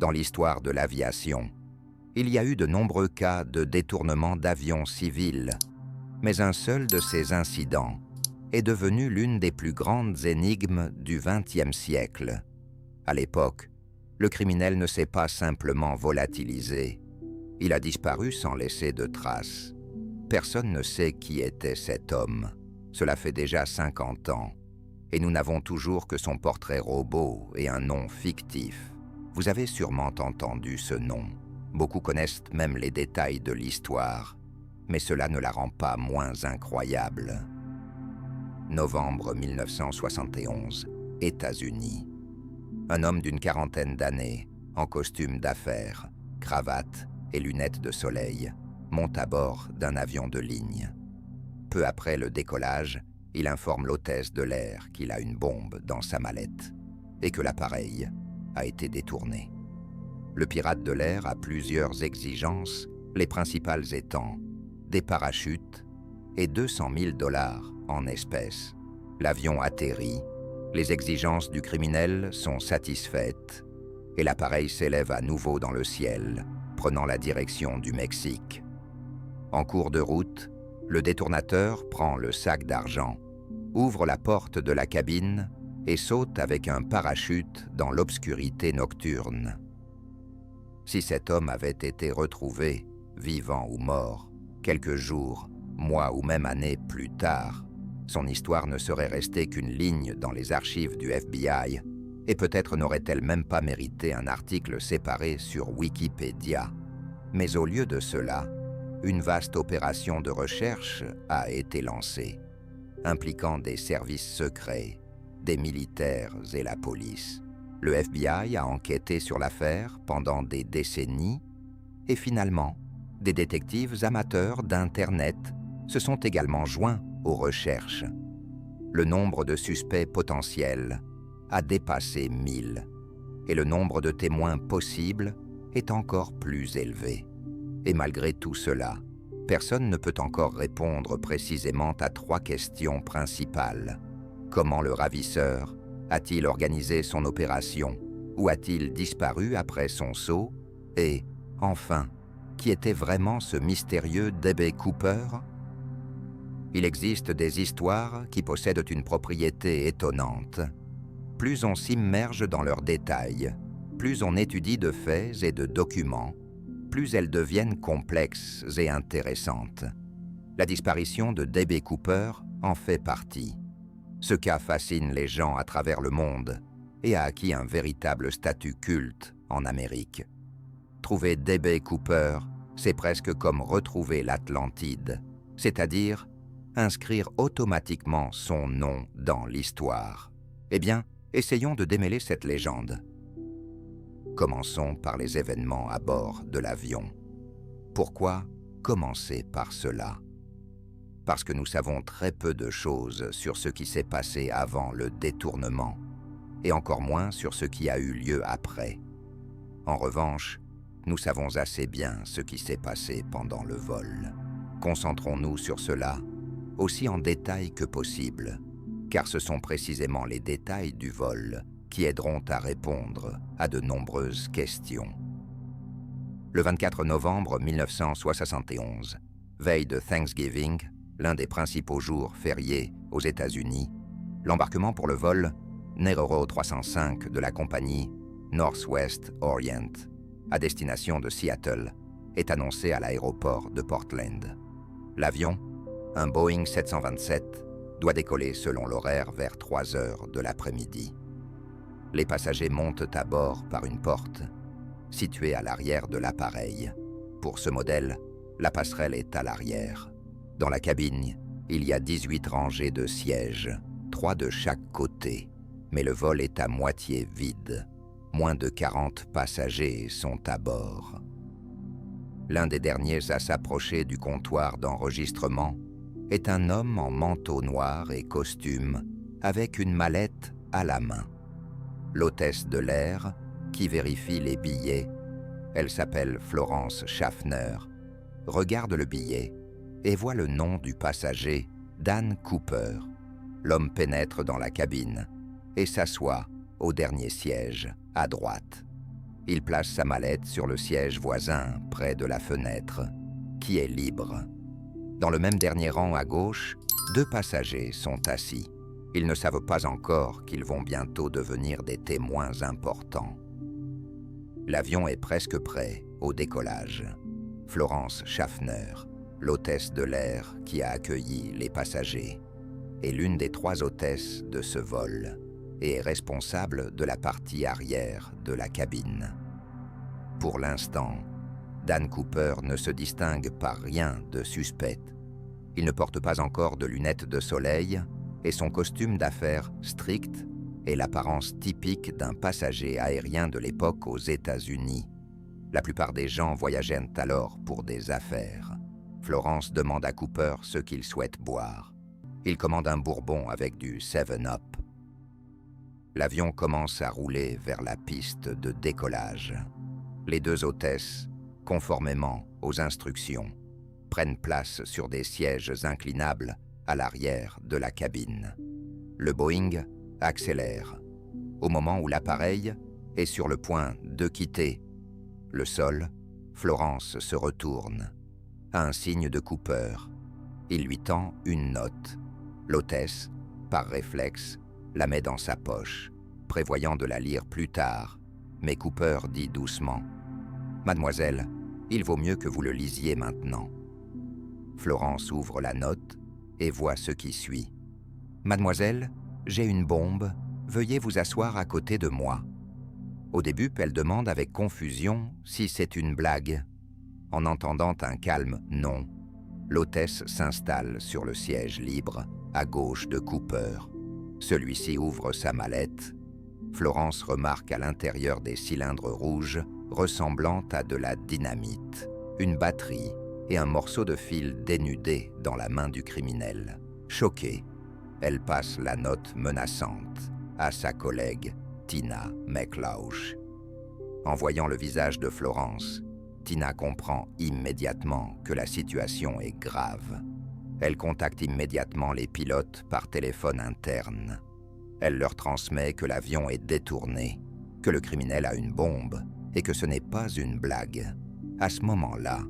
Dans l'histoire de l'aviation, il y a eu de nombreux cas de détournement d'avions civils, mais un seul de ces incidents est devenu l'une des plus grandes énigmes du XXe siècle. À l'époque, le criminel ne s'est pas simplement volatilisé. Il a disparu sans laisser de traces. Personne ne sait qui était cet homme. Cela fait déjà 50 ans. Et nous n'avons toujours que son portrait robot et un nom fictif. Vous avez sûrement entendu ce nom. Beaucoup connaissent même les détails de l'histoire. Mais cela ne la rend pas moins incroyable. Novembre 1971, États-Unis. Un homme d'une quarantaine d'années, en costume d'affaires, cravate et lunettes de soleil, monte à bord d'un avion de ligne. Peu après le décollage, il informe l'hôtesse de l'air qu'il a une bombe dans sa mallette et que l'appareil a été détourné. Le pirate de l'air a plusieurs exigences, les principales étant des parachutes et 200 000 $ en espèces. L'avion atterrit, les exigences du criminel sont satisfaites et l'appareil s'élève à nouveau dans le ciel, prenant la direction du Mexique. En cours de route, le détournateur prend le sac d'argent, ouvre la porte de la cabine et saute avec un parachute dans l'obscurité nocturne. Si cet homme avait été retrouvé, vivant ou mort, quelques jours, mois ou même années plus tard, son histoire ne serait restée qu'une ligne dans les archives du FBI et peut-être n'aurait-elle même pas mérité un article séparé sur Wikipédia. Mais au lieu de cela, une vaste opération de recherche a été lancée, impliquant des services secrets, des militaires et la police. Le FBI a enquêté sur l'affaire pendant des décennies et finalement, des détectives amateurs d'Internet se sont également joints aux recherches. Le nombre de suspects potentiels a dépassé 1000 et le nombre de témoins possibles est encore plus élevé. Et malgré tout cela, personne ne peut encore répondre précisément à 3 questions principales. Comment le ravisseur a-t-il organisé son opération ou a-t-il disparu après son saut? Et, enfin, qui était vraiment ce mystérieux D.B. Cooper? Il existe des histoires qui possèdent une propriété étonnante. Plus on s'immerge dans leurs détails, plus on étudie de faits et de documents, plus elles deviennent complexes et intéressantes. La disparition de D.B. Cooper en fait partie. Ce cas fascine les gens à travers le monde et a acquis un véritable statut culte en Amérique. Trouver D.B. Cooper, c'est presque comme retrouver l'Atlantide, c'est-à-dire inscrire automatiquement son nom dans l'histoire. Eh bien, essayons de démêler cette légende. Commençons par les événements à bord de l'avion. Pourquoi commencer par cela? Parce que nous savons très peu de choses sur ce qui s'est passé avant le détournement, et encore moins sur ce qui a eu lieu après. En revanche, nous savons assez bien ce qui s'est passé pendant le vol. Concentrons-nous sur cela, aussi en détail que possible, car ce sont précisément les détails du vol qui aideront à répondre à de nombreuses questions. Le 24 novembre 1971, veille de Thanksgiving, l'un des principaux jours fériés aux États-Unis, l'embarquement pour le vol Neroro 305 de la compagnie Northwest Orient, à destination de Seattle, est annoncé à l'aéroport de Portland. L'avion, un Boeing 727, doit décoller selon l'horaire vers 3 heures de l'après-midi. Les passagers montent à bord par une porte, située à l'arrière de l'appareil. Pour ce modèle, la passerelle est à l'arrière. Dans la cabine, il y a 18 rangées de sièges, 3 de chaque côté, mais le vol est à moitié vide. Moins de 40 passagers sont à bord. L'un des derniers à s'approcher du comptoir d'enregistrement est un homme en manteau noir et costume, avec une mallette à la main. L'hôtesse de l'air, qui vérifie les billets, elle s'appelle Florence Schaffner, regarde le billet et voit le nom du passager, Dan Cooper. L'homme pénètre dans la cabine et s'assoit au dernier siège, à droite. Il place sa mallette sur le siège voisin, près de la fenêtre, qui est libre. Dans le même dernier rang à gauche, 2 passagers sont assis. Ils ne savent pas encore qu'ils vont bientôt devenir des témoins importants. L'avion est presque prêt au décollage. Florence Schaffner, l'hôtesse de l'air qui a accueilli les passagers, est l'une des 3 hôtesses de ce vol et est responsable de la partie arrière de la cabine. Pour l'instant, Dan Cooper ne se distingue par rien de suspect. Il ne porte pas encore de lunettes de soleil et son costume d'affaires strict est l'apparence typique d'un passager aérien de l'époque aux États-Unis. La plupart des gens voyageaient alors pour des affaires. Florence demande à Cooper ce qu'il souhaite boire. Il commande un bourbon avec du 7-Up. L'avion commence à rouler vers la piste de décollage. Les 2 hôtesses, conformément aux instructions, prennent place sur des sièges inclinables à l'arrière de la cabine. Le Boeing accélère, au moment où l'appareil est sur le point de quitter le sol. Florence se retourne, à un signe de Cooper. Il lui tend une note. L'hôtesse, par réflexe, la met dans sa poche, prévoyant de la lire plus tard, mais Cooper dit doucement « Mademoiselle, il vaut mieux que vous le lisiez maintenant. » Florence ouvre la note et voit ce qui suit. « Mademoiselle, j'ai une bombe, veuillez vous asseoir à côté de moi. » Au début, elle demande avec confusion si c'est une blague. En entendant un calme « non », l'hôtesse s'installe sur le siège libre, à gauche de Cooper. Celui-ci ouvre sa mallette. Florence remarque à l'intérieur des cylindres rouges ressemblant à de la dynamite, une batterie et un morceau de fil dénudé dans la main du criminel. Choquée, elle passe la note menaçante à sa collègue Tina McLauch. En voyant le visage de Florence, Tina comprend immédiatement que la situation est grave. Elle contacte immédiatement les pilotes par téléphone interne. Elle leur transmet que l'avion est détourné, que le criminel a une bombe et que ce n'est pas une blague. À ce moment-là,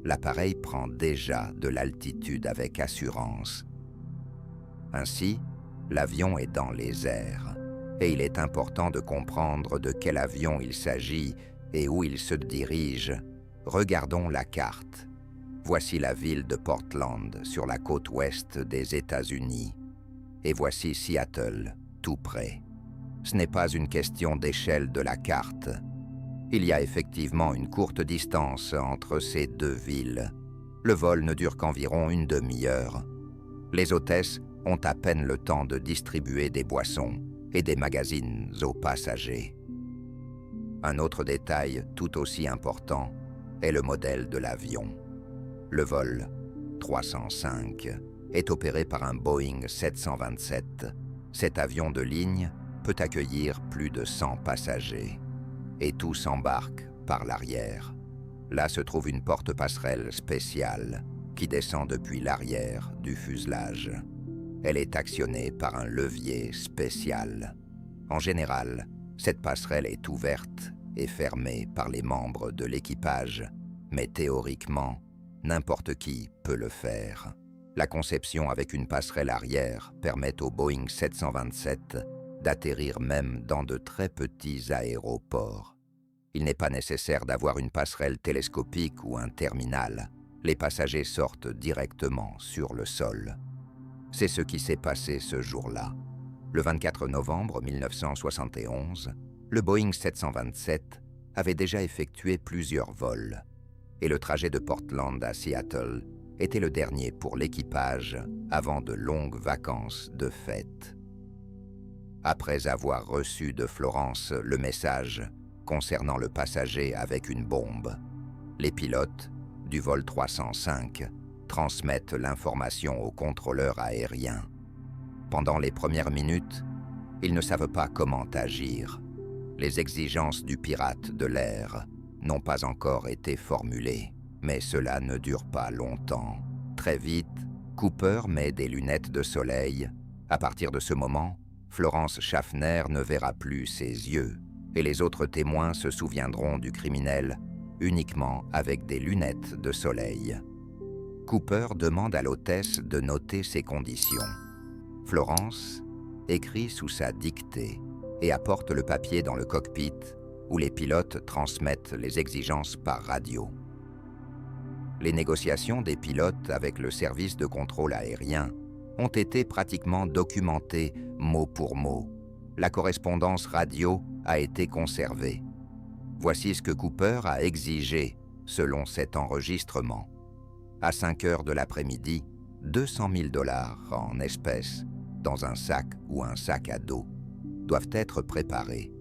l'appareil prend déjà de l'altitude avec assurance. Ainsi, l'avion est dans les airs et il est important de comprendre de quel avion il s'agit et où il se dirige. Regardons la carte. Voici la ville de Portland sur la côte ouest des États-Unis. Et voici Seattle, tout près. Ce n'est pas une question d'échelle de la carte. Il y a effectivement une courte distance entre ces 2 villes. Le vol ne dure qu'environ une demi-heure. Les hôtesses ont à peine le temps de distribuer des boissons et des magazines aux passagers. Un autre détail tout aussi important est le modèle de l'avion. Le vol 305 est opéré par un Boeing 727. Cet avion de ligne peut accueillir plus de 100 passagers. Et tous embarquent par l'arrière. Là se trouve une porte-passerelle spéciale qui descend depuis l'arrière du fuselage. Elle est actionnée par un levier spécial. En général, cette passerelle est ouverte et fermée par les membres de l'équipage, mais théoriquement, n'importe qui peut le faire. La conception avec une passerelle arrière permet au Boeing 727 d'atterrir même dans de très petits aéroports. Il n'est pas nécessaire d'avoir une passerelle télescopique ou un terminal. Les passagers sortent directement sur le sol. C'est ce qui s'est passé ce jour-là. Le 24 novembre 1971, le Boeing 727 avait déjà effectué plusieurs vols, et le trajet de Portland à Seattle était le dernier pour l'équipage avant de longues vacances de fête. Après avoir reçu de Florence le message concernant le passager avec une bombe, les pilotes du vol 305 transmettent l'information au contrôleur aérien. Pendant les premières minutes, ils ne savent pas comment agir. Les exigences du pirate de l'air n'ont pas encore été formulées, mais cela ne dure pas longtemps. Très vite, Cooper met des lunettes de soleil. À partir de ce moment, Florence Schaffner ne verra plus ses yeux. et les autres témoins se souviendront du criminel uniquement avec des lunettes de soleil. Cooper demande à l'hôtesse de noter ses conditions. Florence écrit sous sa dictée et apporte le papier dans le cockpit où les pilotes transmettent les exigences par radio. Les négociations des pilotes avec le service de contrôle aérien ont été pratiquement documentées mot pour mot. La correspondance radio a été conservée. Voici ce que Cooper a exigé selon cet enregistrement. À 5 heures de l'après-midi, 200 000 $ en espèces, dans un sac ou un sac à dos, doivent être préparés,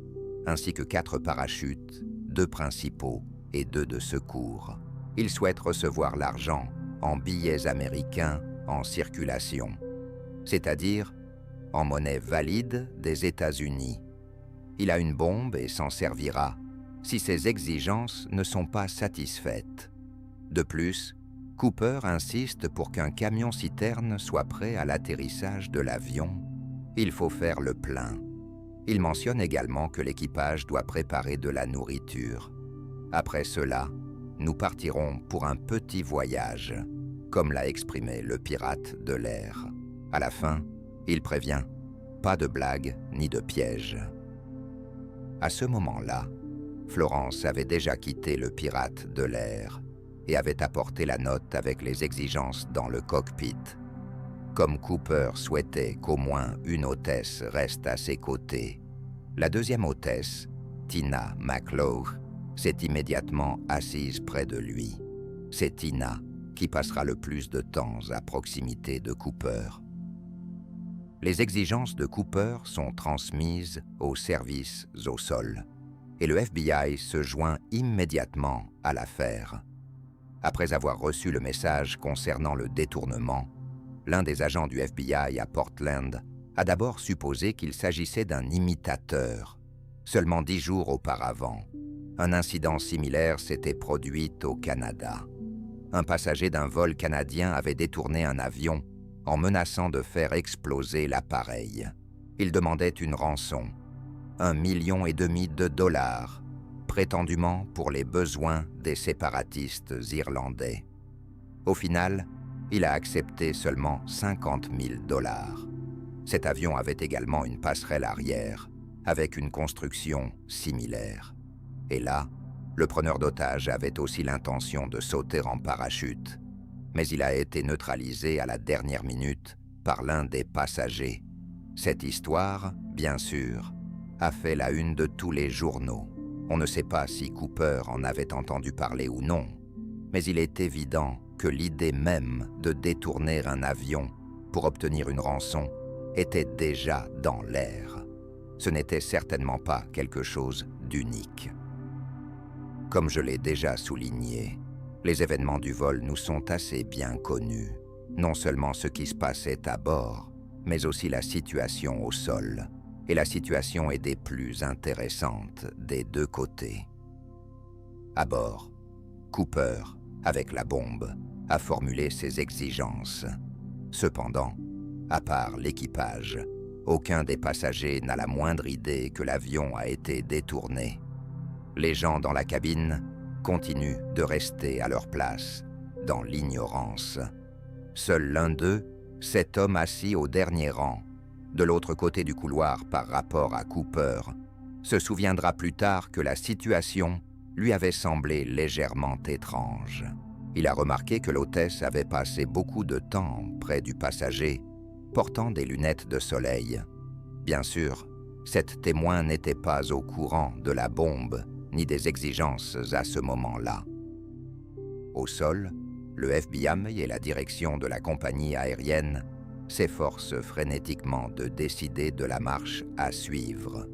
ainsi que 4 parachutes, 2 principaux et 2 de secours. Il souhaite recevoir l'argent en billets américains en circulation, c'est-à-dire en monnaie valide des États-Unis. Il a une bombe et s'en servira si ses exigences ne sont pas satisfaites. De plus, Cooper insiste pour qu'un camion-citerne soit prêt à l'atterrissage de l'avion. Il faut faire le plein. Il mentionne également que l'équipage doit préparer de la nourriture. Après cela, nous partirons pour un petit voyage, comme l'a exprimé le pirate de l'air. À la fin, il prévient, pas de blagues ni de pièges. À ce moment-là, Florence avait déjà quitté le pirate de l'air et avait apporté la note avec les exigences dans le cockpit. Comme Cooper souhaitait qu'au moins une hôtesse reste à ses côtés, la deuxième hôtesse, Tina McLaugh, s'est immédiatement assise près de lui. C'est Tina qui passera le plus de temps à proximité de Cooper. Les exigences de Cooper sont transmises aux services au sol et le FBI se joint immédiatement à l'affaire. Après avoir reçu le message concernant le détournement, l'un des agents du FBI à Portland a d'abord supposé qu'il s'agissait d'un imitateur. Seulement 10 jours auparavant, un incident similaire s'était produit au Canada. Un passager d'un vol canadien avait détourné un avion en menaçant de faire exploser l'appareil. Il demandait une rançon, 1,5 million de dollars, prétendument pour les besoins des séparatistes irlandais. Au final, il a accepté seulement 50 000 $. Cet avion avait également une passerelle arrière, avec une construction similaire. Et là, le preneur d'otages avait aussi l'intention de sauter en parachute, mais il a été neutralisé à la dernière minute par l'un des passagers. Cette histoire, bien sûr, a fait la une de tous les journaux. On ne sait pas si Cooper en avait entendu parler ou non, mais il est évident que l'idée même de détourner un avion pour obtenir une rançon était déjà dans l'air. Ce n'était certainement pas quelque chose d'unique. Comme je l'ai déjà souligné, les événements du vol nous sont assez bien connus. Non seulement ce qui se passait à bord, mais aussi la situation au sol. Et la situation est des plus intéressantes des deux côtés. À bord, Cooper, avec la bombe, a formulé ses exigences. Cependant, à part l'équipage, aucun des passagers n'a la moindre idée que l'avion a été détourné. Les gens dans la cabine continuent de rester à leur place, dans l'ignorance. Seul l'un d'eux, cet homme assis au dernier rang, de l'autre côté du couloir par rapport à Cooper, se souviendra plus tard que la situation lui avait semblé légèrement étrange. Il a remarqué que l'hôtesse avait passé beaucoup de temps près du passager, portant des lunettes de soleil. Bien sûr, cette témoin n'était pas au courant de la bombe ni des exigences à ce moment-là. Au sol, le FBI et la direction de la compagnie aérienne s'efforcent frénétiquement de décider de la marche à suivre.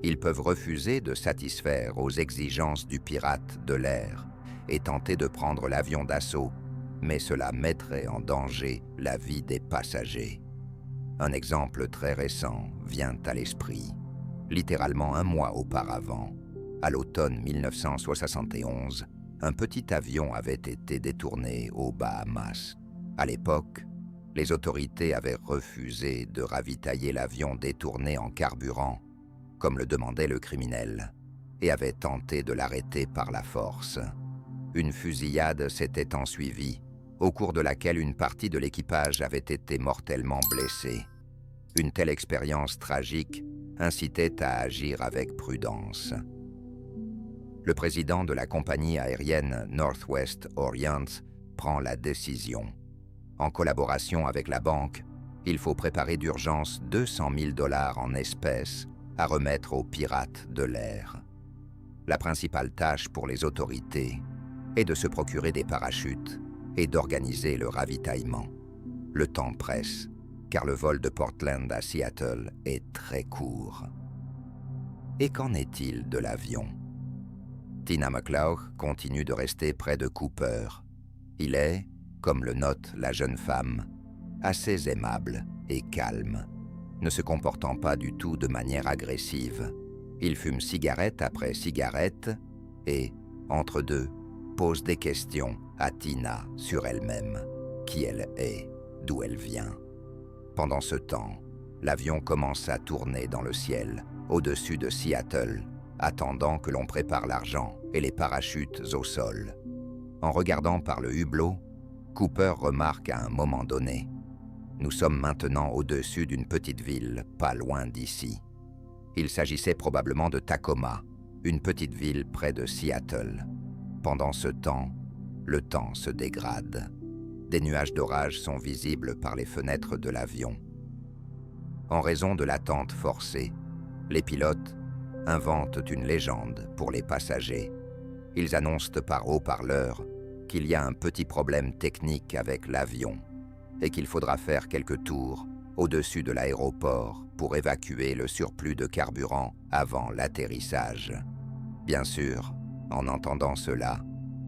Ils peuvent refuser de satisfaire aux exigences du pirate de l'air et tenter de prendre l'avion d'assaut, mais cela mettrait en danger la vie des passagers. Un exemple très récent vient à l'esprit. Littéralement 1 mois auparavant, à l'automne 1971, un petit avion avait été détourné aux Bahamas. À l'époque, les autorités avaient refusé de ravitailler l'avion détourné en carburant, comme le demandait le criminel, et avait tenté de l'arrêter par la force. Une fusillade s'était ensuivie, au cours de laquelle une partie de l'équipage avait été mortellement blessée. Une telle expérience tragique incitait à agir avec prudence. Le président de la compagnie aérienne Northwest Orient prend la décision. En collaboration avec la banque, il faut préparer d'urgence 200 000 $ en espèces à remettre aux pirates de l'air. La principale tâche pour les autorités est de se procurer des parachutes et d'organiser le ravitaillement. Le temps presse, car le vol de Portland à Seattle est très court. Et qu'en est-il de l'avion? Tina McClough continue de rester près de Cooper. Il est, comme le note la jeune femme, assez aimable et calme, ne se comportant pas du tout de manière agressive. Il fume cigarette après cigarette et, entre deux, pose des questions à Tina sur elle-même, qui elle est, d'où elle vient. Pendant ce temps, l'avion commence à tourner dans le ciel, au-dessus de Seattle, attendant que l'on prépare l'argent et les parachutes au sol. En regardant par le hublot, Cooper remarque à un moment donné: « Nous sommes maintenant au-dessus d'une petite ville, pas loin d'ici. » Il s'agissait probablement de Tacoma, une petite ville près de Seattle. Pendant ce temps, le temps se dégrade. Des nuages d'orage sont visibles par les fenêtres de l'avion. En raison de l'attente forcée, les pilotes inventent une légende pour les passagers. Ils annoncent par haut-parleur qu'il y a un petit problème technique avec l'avion et qu'il faudra faire quelques tours au-dessus de l'aéroport pour évacuer le surplus de carburant avant l'atterrissage. Bien sûr, en entendant cela,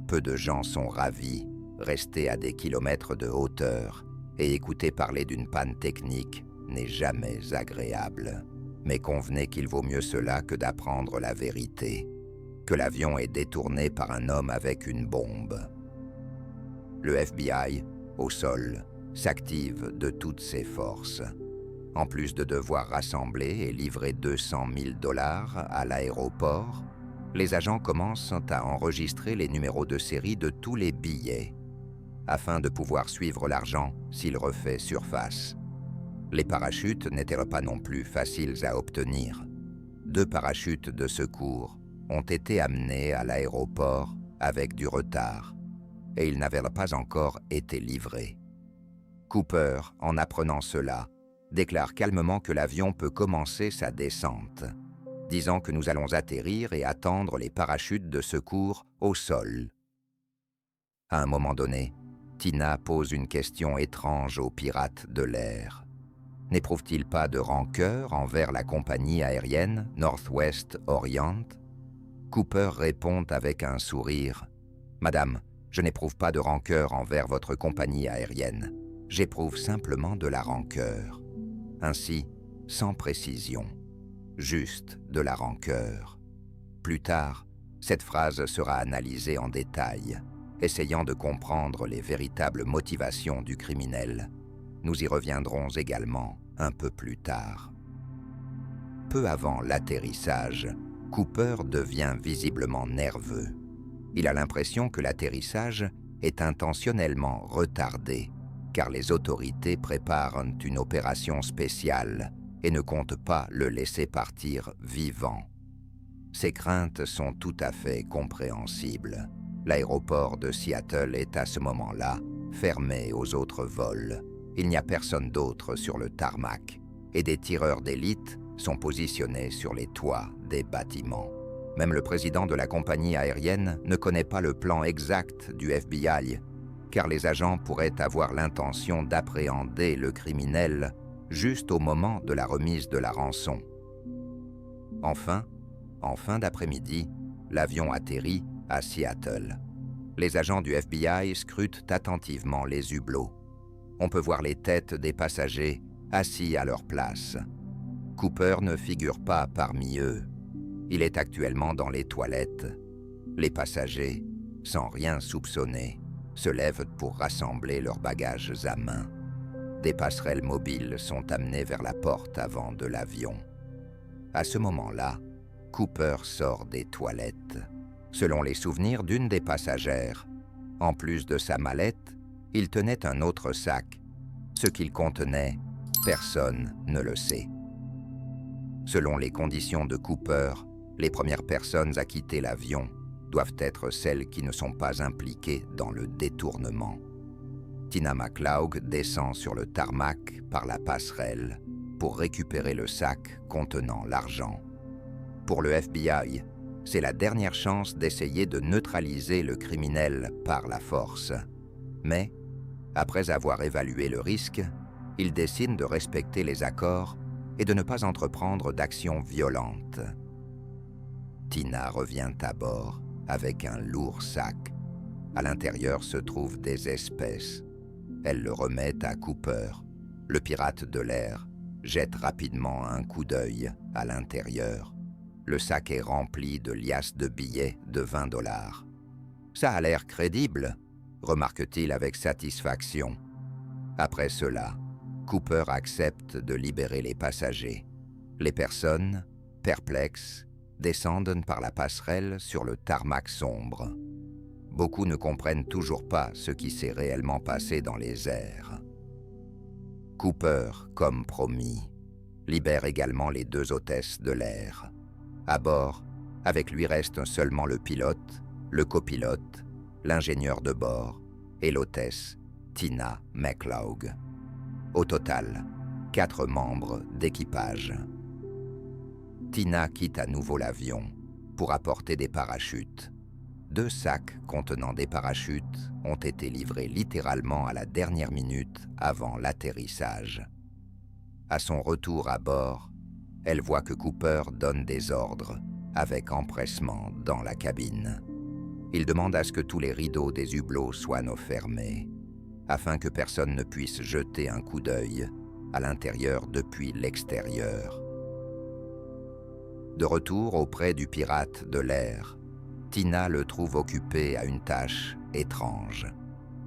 peu de gens sont ravis, rester à des kilomètres de hauteur et écouter parler d'une panne technique n'est jamais agréable. Mais convenez qu'il vaut mieux cela que d'apprendre la vérité, que l'avion est détourné par un homme avec une bombe. Le FBI, au sol, s'active de toutes ses forces. En plus de devoir rassembler et livrer 200 000 $ à l'aéroport, les agents commencent à enregistrer les numéros de série de tous les billets, afin de pouvoir suivre l'argent s'il refait surface. Les parachutes n'étaient pas non plus faciles à obtenir. 2 parachutes de secours ont été amenés à l'aéroport avec du retard, et ils n'avaient pas encore été livrés. Cooper, en apprenant cela, déclare calmement que l'avion peut commencer sa descente, disant que nous allons atterrir et attendre les parachutes de secours au sol. À un moment donné, Tina pose une question étrange aux pirates de l'air. N'éprouve-t-il pas de rancœur envers la compagnie aérienne Northwest Orient? Cooper répond avec un sourire: « Madame, je n'éprouve pas de rancœur envers votre compagnie aérienne. J'éprouve simplement de la rancœur. » Ainsi, sans précision, juste de la rancœur. Plus tard, cette phrase sera analysée en détail, essayant de comprendre les véritables motivations du criminel. Nous y reviendrons également un peu plus tard. Peu avant l'atterrissage, Cooper devient visiblement nerveux. Il a l'impression que l'atterrissage est intentionnellement retardé, car les autorités préparent une opération spéciale et ne comptent pas le laisser partir vivant. Ces craintes sont tout à fait compréhensibles. L'aéroport de Seattle est à ce moment-là fermé aux autres vols. Il n'y a personne d'autre sur le tarmac, et des tireurs d'élite sont positionnés sur les toits des bâtiments. Même le président de la compagnie aérienne ne connaît pas le plan exact du FBI, car les agents pourraient avoir l'intention d'appréhender le criminel juste au moment de la remise de la rançon. Enfin, en fin d'après-midi, l'avion atterrit à Seattle. Les agents du FBI scrutent attentivement les hublots. On peut voir les têtes des passagers assis à leur place. Cooper ne figure pas parmi eux. Il est actuellement dans les toilettes. Les passagers, sans rien soupçonner, se lèvent pour rassembler leurs bagages à main. Des passerelles mobiles sont amenées vers la porte avant de l'avion. À ce moment-là, Cooper sort des toilettes. Selon les souvenirs d'une des passagères, en plus de sa mallette, il tenait un autre sac. Ce qu'il contenait, personne ne le sait. Selon les conditions de Cooper, les premières personnes à quitter l'avion doivent être celles qui ne sont pas impliquées dans le détournement. Tina McCloud descend sur le tarmac par la passerelle pour récupérer le sac contenant l'argent. Pour le FBI, c'est la dernière chance d'essayer de neutraliser le criminel par la force. Mais, après avoir évalué le risque, ils décident de respecter les accords et de ne pas entreprendre d'actions violentes. Tina revient à bord avec un lourd sac. À l'intérieur se trouvent des espèces. Elle le remet à Cooper. Le pirate de l'air jette rapidement un coup d'œil à l'intérieur. Le sac est rempli de liasses de billets de 20 $. Ça a l'air crédible, remarque-t-il avec satisfaction. Après cela, Cooper accepte de libérer les passagers. Les personnes, perplexes, descendent par la passerelle sur le tarmac sombre. Beaucoup ne comprennent toujours pas ce qui s'est réellement passé dans les airs. Cooper, comme promis, libère également les 2 hôtesses de l'air. À bord, avec lui restent seulement le pilote, le copilote, l'ingénieur de bord et l'hôtesse Tina McCloud. Au total, 4 membres d'équipage. Tina quitte à nouveau l'avion pour apporter des parachutes. 2 sacs contenant des parachutes ont été livrés littéralement à la dernière minute avant l'atterrissage. À son retour à bord, elle voit que Cooper donne des ordres avec empressement dans la cabine. Il demande à ce que tous les rideaux des hublots soient fermés, afin que personne ne puisse jeter un coup d'œil à l'intérieur depuis l'extérieur. De retour auprès du pirate de l'air, Tina le trouve occupé à une tâche étrange.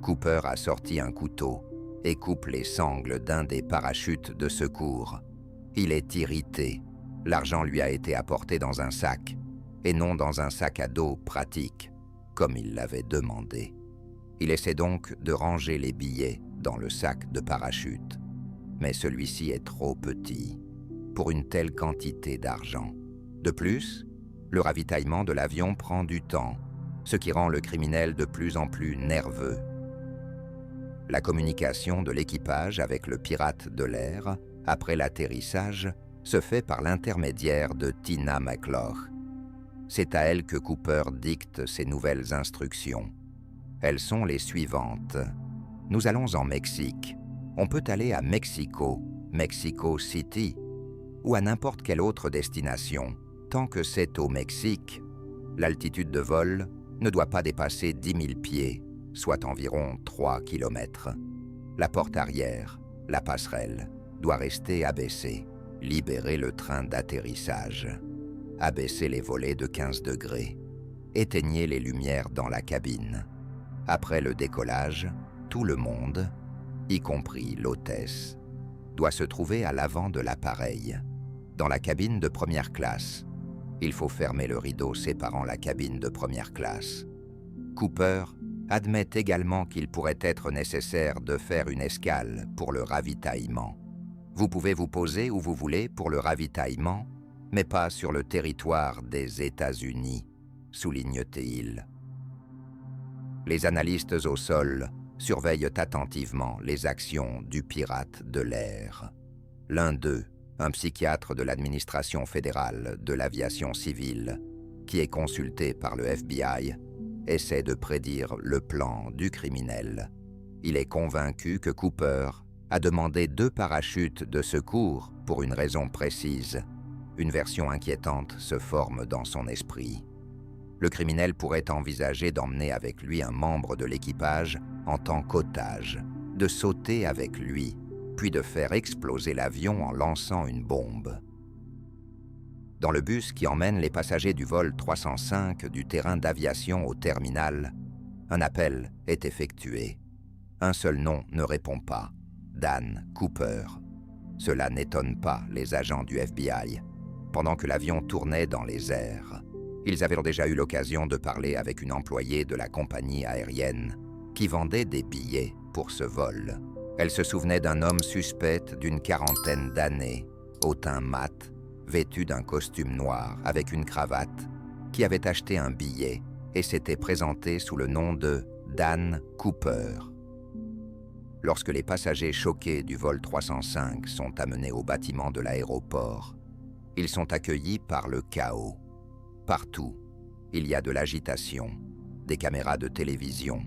Cooper a sorti un couteau et coupe les sangles d'un des parachutes de secours. Il est irrité. L'argent lui a été apporté dans un sac, et non dans un sac à dos pratique, comme il l'avait demandé. Il essaie donc de ranger les billets dans le sac de parachute, mais celui-ci est trop petit pour une telle quantité d'argent. De plus, le ravitaillement de l'avion prend du temps, ce qui rend le criminel de plus en plus nerveux. La communication de l'équipage avec le pirate de l'air, après l'atterrissage, se fait par l'intermédiaire de Tina McCloud. C'est à elle que Cooper dicte ses nouvelles instructions. Elles sont les suivantes. Nous allons en Mexique. On peut aller à Mexico, Mexico City, ou à n'importe quelle autre destination. Tant que c'est au Mexique, l'altitude de vol ne doit pas dépasser 10 000 pieds, soit environ 3 km. La porte arrière, la passerelle, doit rester abaissée. Libérez le train d'atterrissage. Abaissez les volets de 15 degrés. Éteignez les lumières dans la cabine. Après le décollage, tout le monde, y compris l'hôtesse, doit se trouver à l'avant de l'appareil, dans la cabine de première classe. Il faut fermer le rideau séparant la cabine de première classe. Cooper admet également qu'il pourrait être nécessaire de faire une escale pour le ravitaillement. Vous pouvez vous poser où vous voulez pour le ravitaillement, mais pas sur le territoire des États-Unis, souligne-t-il. Les analystes au sol surveillent attentivement les actions du pirate de l'air. L'un d'eux, un psychiatre de l'administration fédérale de l'aviation civile, qui est consulté par le FBI, essaie de prédire le plan du criminel. Il est convaincu que Cooper a demandé 2 parachutes de secours pour une raison précise. Une version inquiétante se forme dans son esprit. Le criminel pourrait envisager d'emmener avec lui un membre de l'équipage en tant qu'otage, de sauter avec lui, puis de faire exploser l'avion en lançant une bombe. Dans le bus qui emmène les passagers du vol 305 du terrain d'aviation au terminal, un appel est effectué. Un seul nom ne répond pas, Dan Cooper. Cela n'étonne pas les agents du FBI. pendant que l'avion tournait dans les airs. Ils avaient déjà eu l'occasion de parler avec une employée de la compagnie aérienne qui vendait des billets pour ce vol. Elle se souvenait d'un homme suspect d'une quarantaine d'années, au teint mat, vêtu d'un costume noir avec une cravate, qui avait acheté un billet et s'était présenté sous le nom de Dan Cooper. Lorsque les passagers choqués du vol 305 sont amenés au bâtiment de l'aéroport, ils sont accueillis par le chaos. Partout, il y a de l'agitation, des caméras de télévision,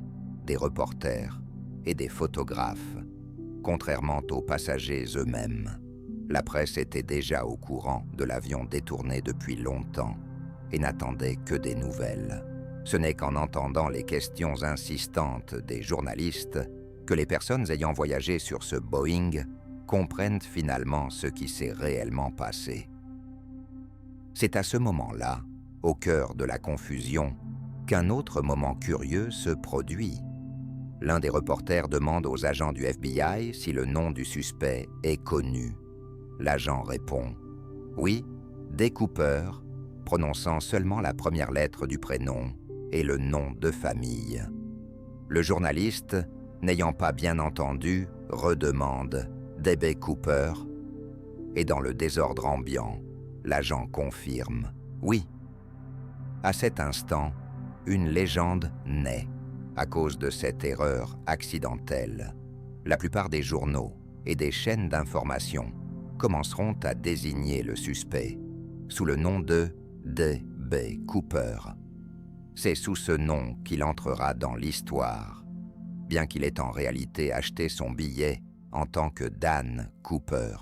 des reporters et des photographes, contrairement aux passagers eux-mêmes. La presse était déjà au courant de l'avion détourné depuis longtemps et n'attendait que des nouvelles. Ce n'est qu'en entendant les questions insistantes des journalistes que les personnes ayant voyagé sur ce Boeing comprennent finalement ce qui s'est réellement passé. C'est à ce moment-là, au cœur de la confusion, qu'un autre moment curieux se produit. L'un des reporters demande aux agents du FBI si le nom du suspect est connu. L'agent répond « Oui, D. Cooper », prononçant seulement la première lettre du prénom et le nom de famille. Le journaliste, n'ayant pas bien entendu, redemande « D.B. Cooper » et dans le désordre ambiant, l'agent confirme « Oui ». À cet instant, une légende naît à cause de cette erreur accidentelle. La plupart des journaux et des chaînes d'information commenceront à désigner le suspect sous le nom de D.B. Cooper. C'est sous ce nom qu'il entrera dans l'histoire, bien qu'il ait en réalité acheté son billet en tant que Dan Cooper.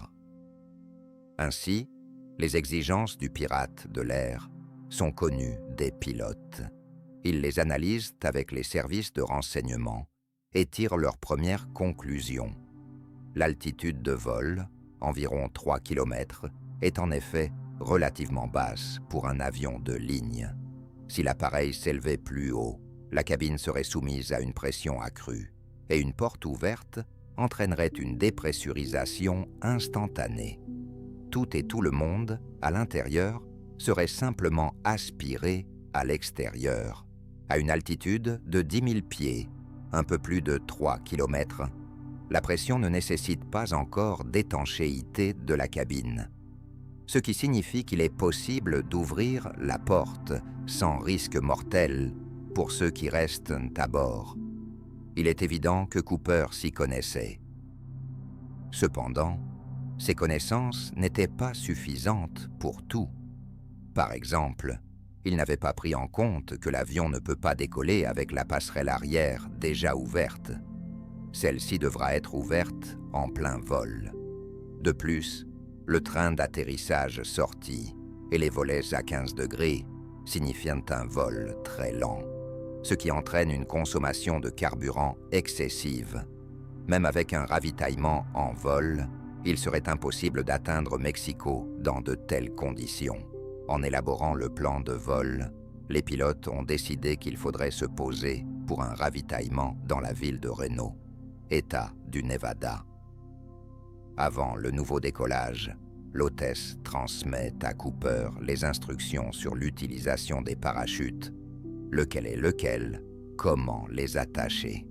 Ainsi, les exigences du pirate de l'air sont connues des pilotes. Ils les analysent avec les services de renseignement et tirent leurs premières conclusions. L'altitude de vol, environ 3 km, est en effet relativement basse pour un avion de ligne. Si l'appareil s'élevait plus haut, la cabine serait soumise à une pression accrue et une porte ouverte entraînerait une dépressurisation instantanée. Tout et tout le monde, à l'intérieur, serait simplement aspiré à l'extérieur. À une altitude de 10 000 pieds, un peu plus de 3 km, la pression ne nécessite pas encore d'étanchéité de la cabine, ce qui signifie qu'il est possible d'ouvrir la porte sans risque mortel pour ceux qui restent à bord. Il est évident que Cooper s'y connaissait. Cependant, ces connaissances n'étaient pas suffisantes pour tout. Par exemple, il n'avait pas pris en compte que l'avion ne peut pas décoller avec la passerelle arrière déjà ouverte. Celle-ci devra être ouverte en plein vol. De plus, le train d'atterrissage sortit et les volets à 15 degrés signifiant un vol très lent, ce qui entraîne une consommation de carburant excessive. Même avec un ravitaillement en vol, il serait impossible d'atteindre Mexico dans de telles conditions. En élaborant le plan de vol, les pilotes ont décidé qu'il faudrait se poser pour un ravitaillement dans la ville de Reno, État du Nevada. Avant le nouveau décollage, l'hôtesse transmet à Cooper les instructions sur l'utilisation des parachutes, lequel est lequel, comment les attacher.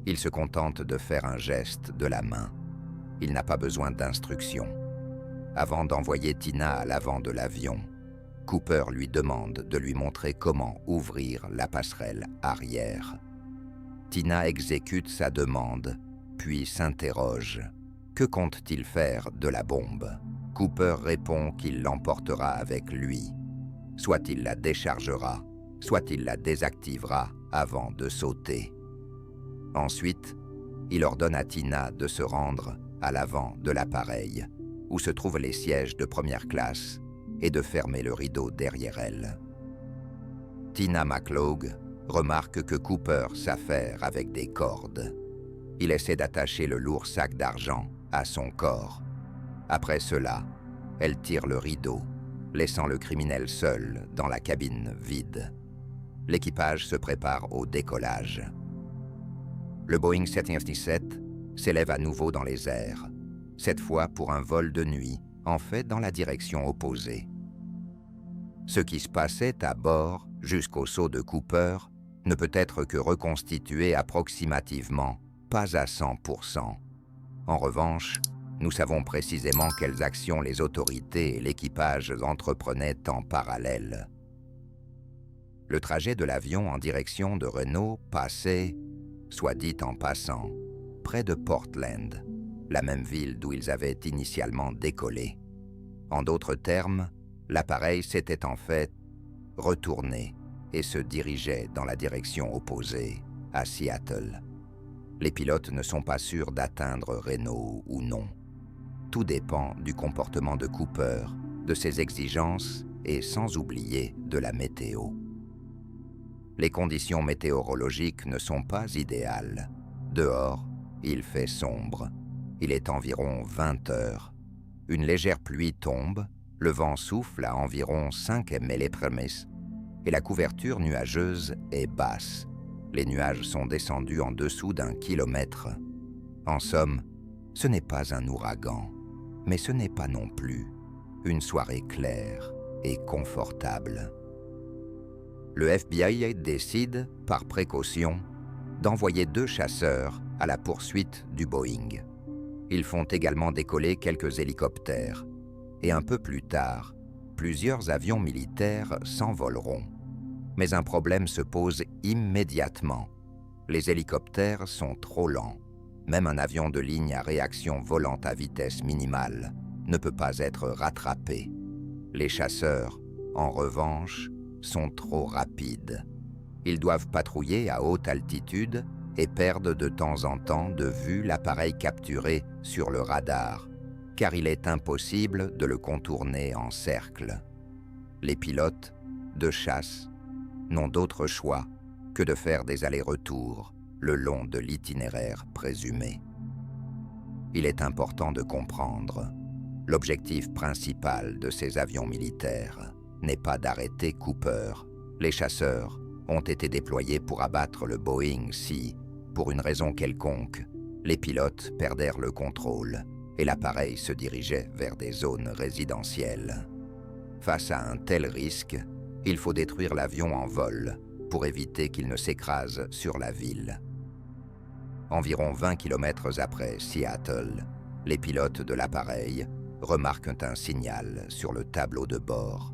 Il se contente de faire un geste de la main. Il n'a pas besoin d'instructions. Avant d'envoyer Tina à l'avant de l'avion, Cooper lui demande de lui montrer comment ouvrir la passerelle arrière. Tina exécute sa demande, puis s'interroge. Que compte-t-il faire de la bombe? Cooper répond qu'il l'emportera avec lui. Soit il la déchargera, soit il la désactivera avant de sauter. Ensuite, il ordonne à Tina de se rendre à l'avant de l'appareil, où se trouvent les sièges de première classe, et de fermer le rideau derrière elle. Tina McLeod remarque que Cooper s'affaire avec des cordes. Il essaie d'attacher le lourd sac d'argent à son corps. Après cela, elle tire le rideau, laissant le criminel seul dans la cabine vide. L'équipage se prépare au décollage. Le Boeing 717 s'élève à nouveau dans les airs, cette fois pour un vol de nuit, en fait dans la direction opposée. Ce qui se passait à bord, jusqu'au saut de Cooper, ne peut être que reconstitué approximativement, pas à 100%. En revanche, nous savons précisément quelles actions les autorités et l'équipage entreprenaient en parallèle. Le trajet de l'avion en direction de Reno passait, soit dit en passant, près de Portland, la même ville d'où ils avaient initialement décollé. En d'autres termes, l'appareil s'était en fait retourné et se dirigeait dans la direction opposée, à Seattle. Les pilotes ne sont pas sûrs d'atteindre Reno ou non. Tout dépend du comportement de Cooper, de ses exigences et sans oublier de la météo. Les conditions météorologiques ne sont pas idéales. Dehors, il fait sombre. Il est environ 20 heures. Une légère pluie tombe, le vent souffle à environ 5 mph et la couverture nuageuse est basse. Les nuages sont descendus en dessous d'1 kilomètre. En somme, ce n'est pas un ouragan, mais ce n'est pas non plus une soirée claire et confortable. Le FBI décide, par précaution, d'envoyer 2 chasseurs à la poursuite du Boeing. Ils font également décoller quelques hélicoptères. Et un peu plus tard, plusieurs avions militaires s'envoleront. Mais un problème se pose immédiatement. Les hélicoptères sont trop lents. Même un avion de ligne à réaction volante à vitesse minimale ne peut pas être rattrapé. Les chasseurs, en revanche, sont trop rapides. Ils doivent patrouiller à haute altitude et perdent de temps en temps de vue l'appareil capturé sur le radar, car il est impossible de le contourner en cercle. Les pilotes de chasse n'ont d'autre choix que de faire des allers-retours le long de l'itinéraire présumé. Il est important de comprendre, l'objectif principal de ces avions militaires n'est pas d'arrêter Cooper. Les chasseurs ont été déployés pour abattre le Boeing si, pour une raison quelconque, les pilotes perdèrent le contrôle et l'appareil se dirigeait vers des zones résidentielles. Face à un tel risque, il faut détruire l'avion en vol pour éviter qu'il ne s'écrase sur la ville. Environ 20 km après Seattle, les pilotes de l'appareil remarquent un signal sur le tableau de bord.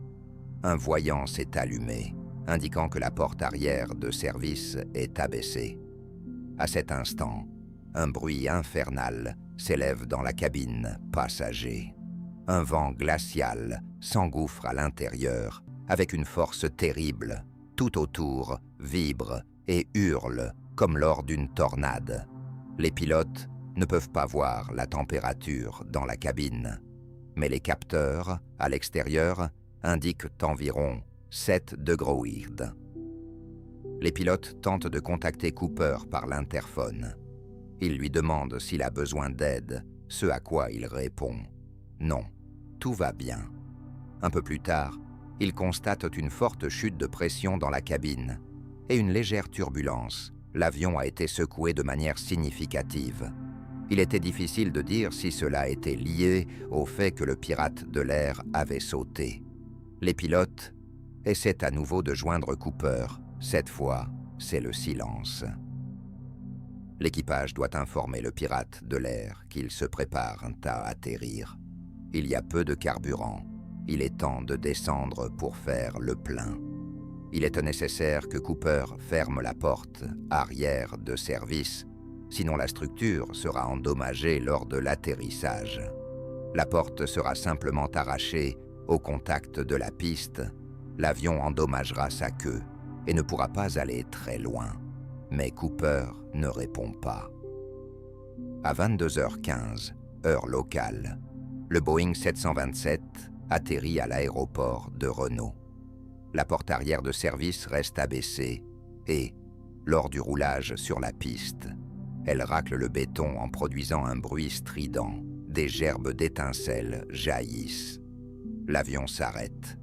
Un voyant s'est allumé, indiquant que la porte arrière de service est abaissée. À cet instant, un bruit infernal s'élève dans la cabine passager. Un vent glacial s'engouffre à l'intérieur avec une force terrible. Tout autour vibre et hurle comme lors d'une tornade. Les pilotes ne peuvent pas voir la température dans la cabine, mais les capteurs, à l'extérieur, indiquent environ 7 degrés. Les pilotes tentent de contacter Cooper par l'interphone. Ils lui demandent s'il a besoin d'aide, ce à quoi il répond « Non, tout va bien ». Un peu plus tard, ils constatent une forte chute de pression dans la cabine et une légère turbulence. L'avion a été secoué de manière significative. Il était difficile de dire si cela était lié au fait que le pirate de l'air avait sauté. Les pilotes essaient à nouveau de joindre Cooper. Cette fois, c'est le silence. L'équipage doit informer le pirate de l'air qu'il se prépare à atterrir. Il y a peu de carburant. Il est temps de descendre pour faire le plein. Il est nécessaire que Cooper ferme la porte arrière de service, sinon la structure sera endommagée lors de l'atterrissage. La porte sera simplement arrachée au contact de la piste. L'avion endommagera sa queue et ne pourra pas aller très loin. Mais Cooper ne répond pas. À 22h15, heure locale, le Boeing 727 atterrit à l'aéroport de Reno. La porte arrière de service reste abaissée et, lors du roulage sur la piste, elle racle le béton en produisant un bruit strident. Des gerbes d'étincelles jaillissent. L'avion s'arrête.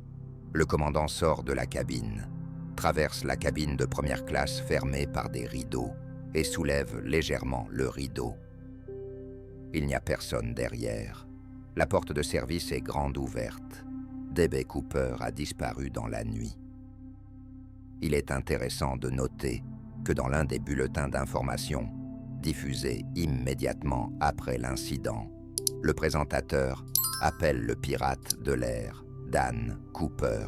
Le commandant sort de la cabine, traverse la cabine de première classe fermée par des rideaux et soulève légèrement le rideau. Il n'y a personne derrière. La porte de service est grande ouverte. D.B. Cooper a disparu dans la nuit. Il est intéressant de noter que dans l'un des bulletins d'information, diffusé immédiatement après l'incident, le présentateur appelle le pirate de l'air Dan Cooper.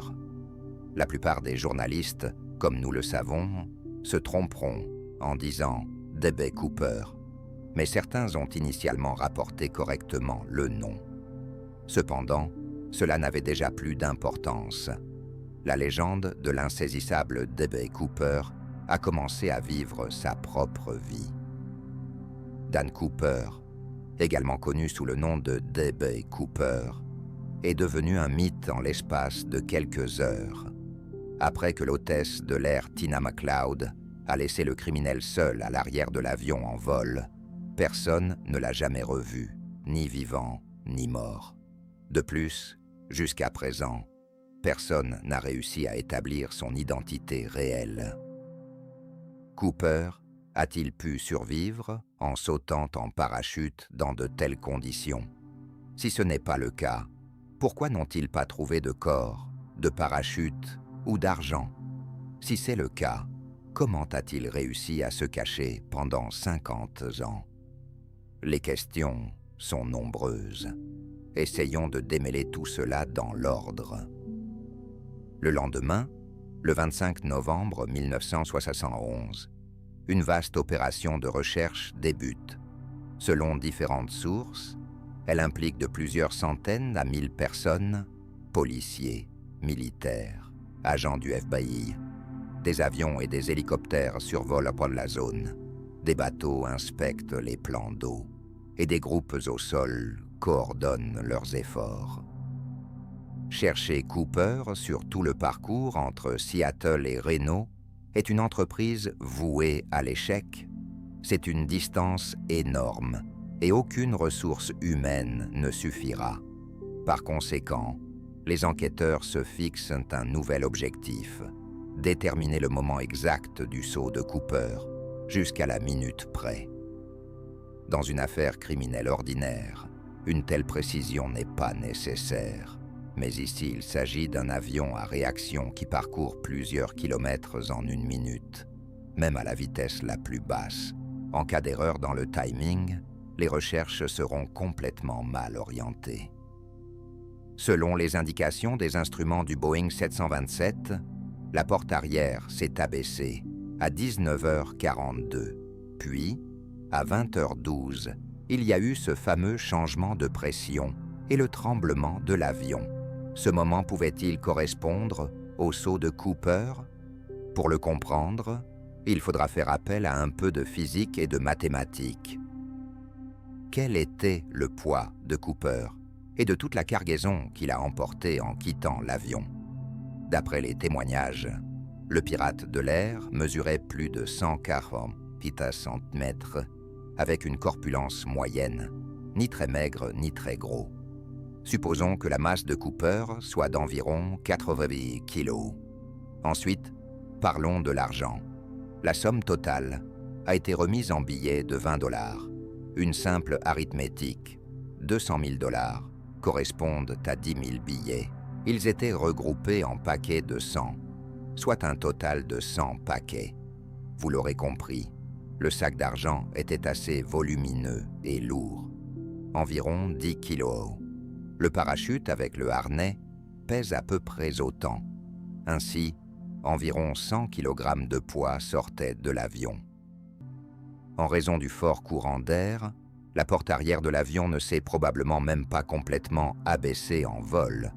La plupart des journalistes, comme nous le savons, se tromperont en disant D.B. Cooper, mais certains ont initialement rapporté correctement le nom. Cependant, cela n'avait déjà plus d'importance. La légende de l'insaisissable D.B. Cooper a commencé à vivre sa propre vie. Dan Cooper, également connu sous le nom de D.B. Cooper, est devenu un mythe en l'espace de quelques heures. Après que l'hôtesse de l'air Tina McLeod a laissé le criminel seul à l'arrière de l'avion en vol, personne ne l'a jamais revu, ni vivant, ni mort. De plus, jusqu'à présent, personne n'a réussi à établir son identité réelle. Cooper a-t-il pu survivre en sautant en parachute dans de telles conditions? Si ce n'est pas le cas, pourquoi n'ont-ils pas trouvé de corps, de parachute ou d'argent? Si c'est le cas, comment a-t-il réussi à se cacher pendant 50 ans? Les questions sont nombreuses. Essayons de démêler tout cela dans l'ordre. Le lendemain, le 25 novembre 1971, une vaste opération de recherche débute. Selon différentes sources, elle implique de plusieurs centaines à 1000 personnes, policiers, militaires, agents du FBI. Des avions et des hélicoptères survolent la zone. Des bateaux inspectent les plans d'eau. Et des groupes au sol coordonnent leurs efforts. Chercher Cooper sur tout le parcours entre Seattle et Reno est une entreprise vouée à l'échec. C'est une distance énorme et aucune ressource humaine ne suffira. Par conséquent, les enquêteurs se fixent un nouvel objectif, déterminer le moment exact du saut de Cooper, jusqu'à la minute près. Dans une affaire criminelle ordinaire, une telle précision n'est pas nécessaire. Mais ici, il s'agit d'un avion à réaction qui parcourt plusieurs kilomètres en une minute, même à la vitesse la plus basse. En cas d'erreur dans le timing, les recherches seront complètement mal orientées. Selon les indications des instruments du Boeing 727, la porte arrière s'est abaissée à 19h42, puis, à 20h12, il y a eu ce fameux changement de pression et le tremblement de l'avion. Ce moment pouvait-il correspondre au saut de Cooper? Pour le comprendre, il faudra faire appel à un peu de physique et de mathématiques. Quel était le poids de Cooper et de toute la cargaison qu'il a emportée en quittant l'avion? D'après les témoignages, le pirate de l'air mesurait plus de 140 centimètres avec une corpulence moyenne, ni très maigre ni très gros. Supposons que la masse de Cooper soit d'environ 80 kilos. Ensuite, parlons de l'argent. La somme totale a été remise en billets de 20 $. Une simple arithmétique, 200 000 $ correspondent à 10 000 billets. Ils étaient regroupés en paquets de 100, soit un total de 100 paquets. Vous l'aurez compris, le sac d'argent était assez volumineux et lourd, environ 10 kilos. Le parachute avec le harnais pèse à peu près autant. Ainsi, environ 100 kg de poids sortaient de l'avion. En raison du fort courant d'air, la porte arrière de l'avion ne s'est probablement même pas complètement abaissée en vol.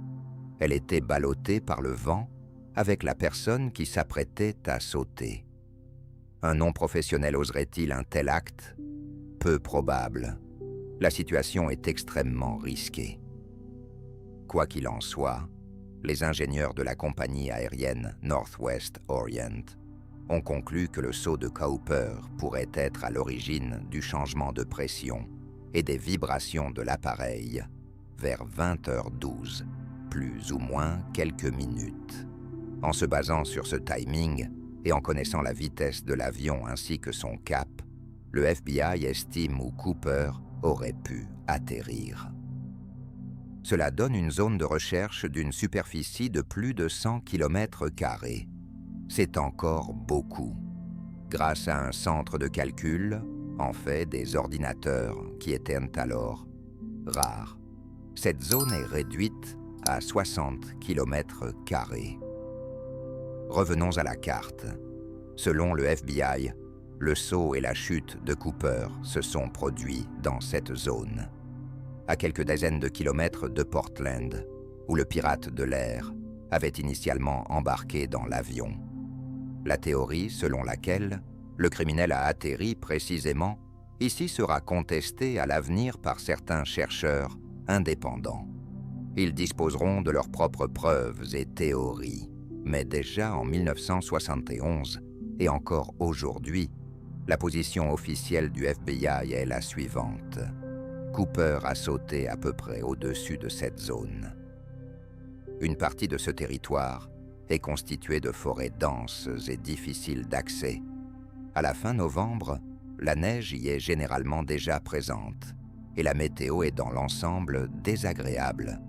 Elle était ballottée par le vent avec la personne qui s'apprêtait à sauter. Un non-professionnel oserait-il un tel acte? Peu probable. La situation est extrêmement risquée. Quoi qu'il en soit, les ingénieurs de la compagnie aérienne Northwest Orient ont conclu que le saut de Cooper pourrait être à l'origine du changement de pression et des vibrations de l'appareil vers 20h12, plus ou moins quelques minutes. En se basant sur ce timing et en connaissant la vitesse de l'avion ainsi que son cap, le FBI estime où Cooper aurait pu atterrir. Cela donne une zone de recherche d'une superficie de plus de 100 km². C'est encore beaucoup. Grâce à un centre de calcul, en fait des ordinateurs qui étaient alors rares, cette zone est réduite à 60 km². Revenons à la carte. Selon le FBI, le saut et la chute de Cooper se sont produits dans cette zone, à quelques dizaines de kilomètres de Portland, où le pirate de l'air avait initialement embarqué dans l'avion. La théorie selon laquelle le criminel a atterri précisément ici sera contestée à l'avenir par certains chercheurs indépendants. Ils disposeront de leurs propres preuves et théories, mais déjà en 1971 et encore aujourd'hui, la position officielle du FBI est la suivante. Cooper a sauté à peu près au-dessus de cette zone. Une partie de ce territoire est constituée de forêts denses et difficiles d'accès. À la fin novembre, la neige y est généralement déjà présente et la météo est dans l'ensemble désagréable.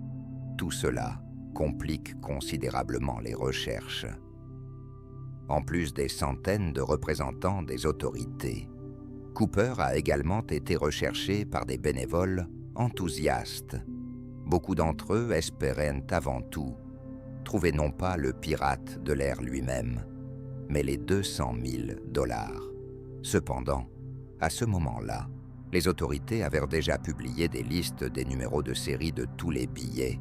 Tout cela complique considérablement les recherches. En plus des centaines de représentants des autorités, Cooper a également été recherché par des bénévoles enthousiastes. Beaucoup d'entre eux espéraient avant tout trouver non pas le pirate de l'air lui-même, mais les 200 000 $. Cependant, à ce moment-là, les autorités avaient déjà publié des listes des numéros de série de tous les billets.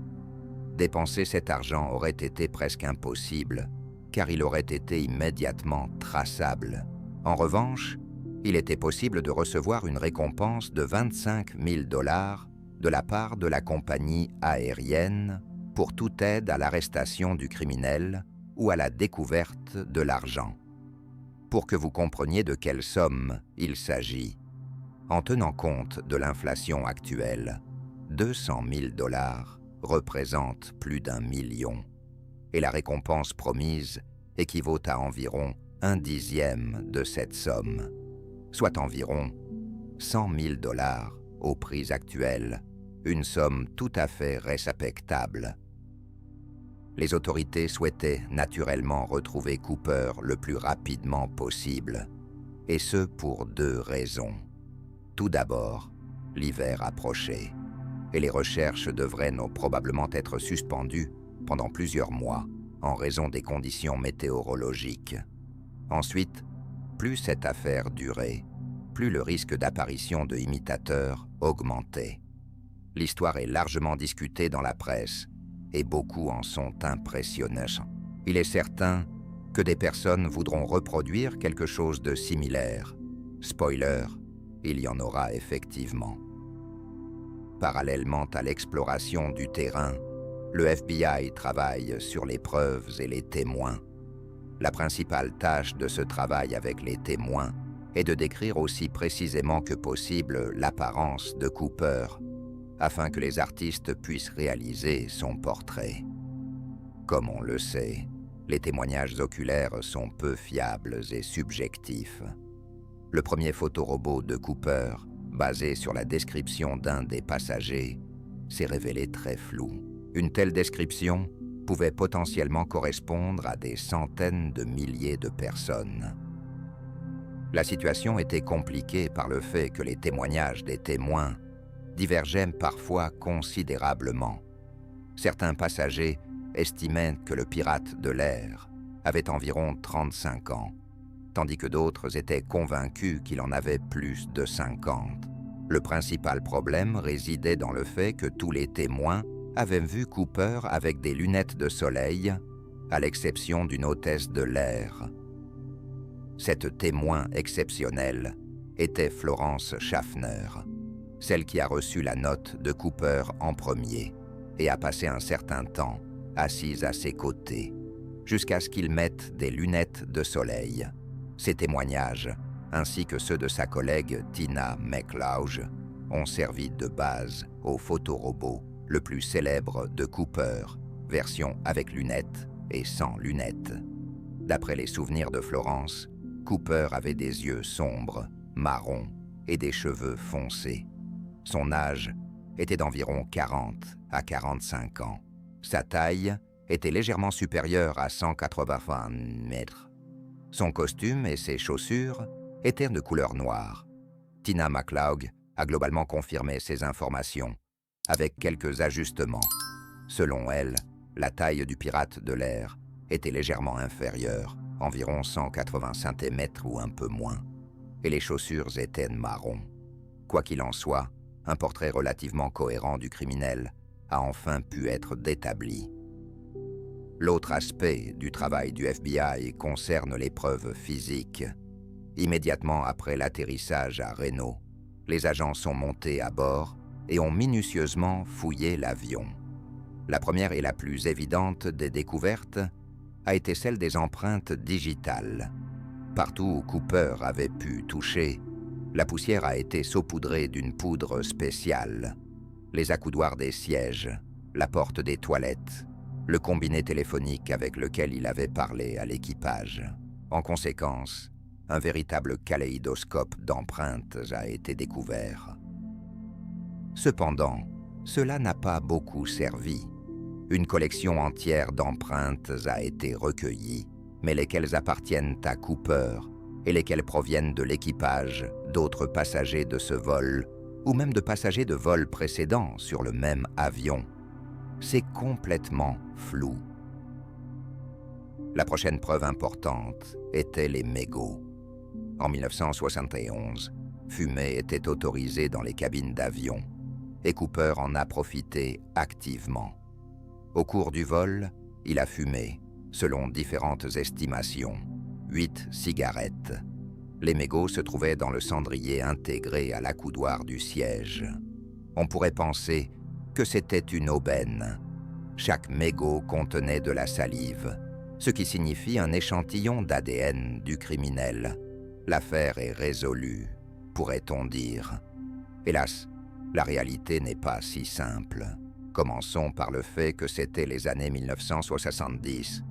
Dépenser cet argent aurait été presque impossible, car il aurait été immédiatement traçable. En revanche, il était possible de recevoir une récompense de 25 000 $ de la part de la compagnie aérienne pour toute aide à l'arrestation du criminel ou à la découverte de l'argent. Pour que vous compreniez de quelle somme il s'agit, en tenant compte de l'inflation actuelle, 200 000 $ représentent plus d'1 million, et la récompense promise équivaut à environ 1/10 de cette somme, soit environ 100 000 $ au prix actuel, une somme tout à fait respectable. Les autorités souhaitaient naturellement retrouver Cooper le plus rapidement possible, et ce pour 2 raisons. Tout d'abord, l'hiver approchait, et les recherches devraient probablement être suspendues pendant plusieurs mois en raison des conditions météorologiques. Ensuite, plus cette affaire durait, plus le risque d'apparition de imitateurs augmentait. L'histoire est largement discutée dans la presse, et beaucoup en sont impressionnés. Il est certain que des personnes voudront reproduire quelque chose de similaire. Spoiler, il y en aura effectivement. Parallèlement à l'exploration du terrain, le FBI travaille sur les preuves et les témoins. La principale tâche de ce travail avec les témoins est de décrire aussi précisément que possible l'apparence de Cooper, afin que les artistes puissent réaliser son portrait. Comme on le sait, les témoignages oculaires sont peu fiables et subjectifs. Le premier photorobot de Cooper, basé sur la description d'un des passagers, s'est révélé très flou. Une telle description pouvait potentiellement correspondre à des centaines de milliers de personnes. La situation était compliquée par le fait que les témoignages des témoins divergeaient parfois considérablement. Certains passagers estimaient que le pirate de l'air avait environ 35 ans, tandis que d'autres étaient convaincus qu'il en avait plus de 50. Le principal problème résidait dans le fait que tous les témoins avaient vu Cooper avec des lunettes de soleil, à l'exception d'une hôtesse de l'air. Cette témoin exceptionnelle était Florence Schaffner, celle qui a reçu la note de Cooper en premier et a passé un certain temps assise à ses côtés, jusqu'à ce qu'il mette des lunettes de soleil. Ces témoignages, ainsi que ceux de sa collègue Tina McLauge, ont servi de base au photorobot le plus célèbre de Cooper, version avec lunettes et sans lunettes. D'après les souvenirs de Florence, Cooper avait des yeux sombres, marrons et des cheveux foncés. Son âge était d'environ 40 à 45 ans. Sa taille était légèrement supérieure à 180 mètres. Son costume et ses chaussures étaient de couleur noire. Tina McLeod a globalement confirmé ces informations, avec quelques ajustements. Selon elle, la taille du pirate de l'air était légèrement inférieure, environ 180 cm ou un peu moins, et les chaussures étaient marron. Quoi qu'il en soit, un portrait relativement cohérent du criminel a enfin pu être établi. L'autre aspect du travail du FBI concerne les preuves physiques. Immédiatement après l'atterrissage à Reno, les agents sont montés à bord et ont minutieusement fouillé l'avion. La première et la plus évidente des découvertes a été celle des empreintes digitales. Partout où Cooper avait pu toucher, la poussière a été saupoudrée d'une poudre spéciale. Les accoudoirs des sièges, la porte des toilettes, le combiné téléphonique avec lequel il avait parlé à l'équipage. En conséquence, un véritable kaléidoscope d'empreintes a été découvert. Cependant, cela n'a pas beaucoup servi. Une collection entière d'empreintes a été recueillie, mais lesquelles appartiennent à Cooper et lesquelles proviennent de l'équipage, d'autres passagers de ce vol, ou même de passagers de vols précédents sur le même avion. C'est complètement flou. La prochaine preuve importante était les mégots. En 1971, fumer était autorisée dans les cabines d'avion, et Cooper en a profité activement. Au cours du vol, il a fumé, selon différentes estimations, 8 cigarettes. Les mégots se trouvaient dans le cendrier intégré à l'accoudoir du siège. On pourrait penser que c'était une aubaine. Chaque mégot contenait de la salive, ce qui signifie un échantillon d'ADN du criminel. L'affaire est résolue, pourrait-on dire. Hélas, la réalité n'est pas si simple. Commençons par le fait que c'était les années 1970.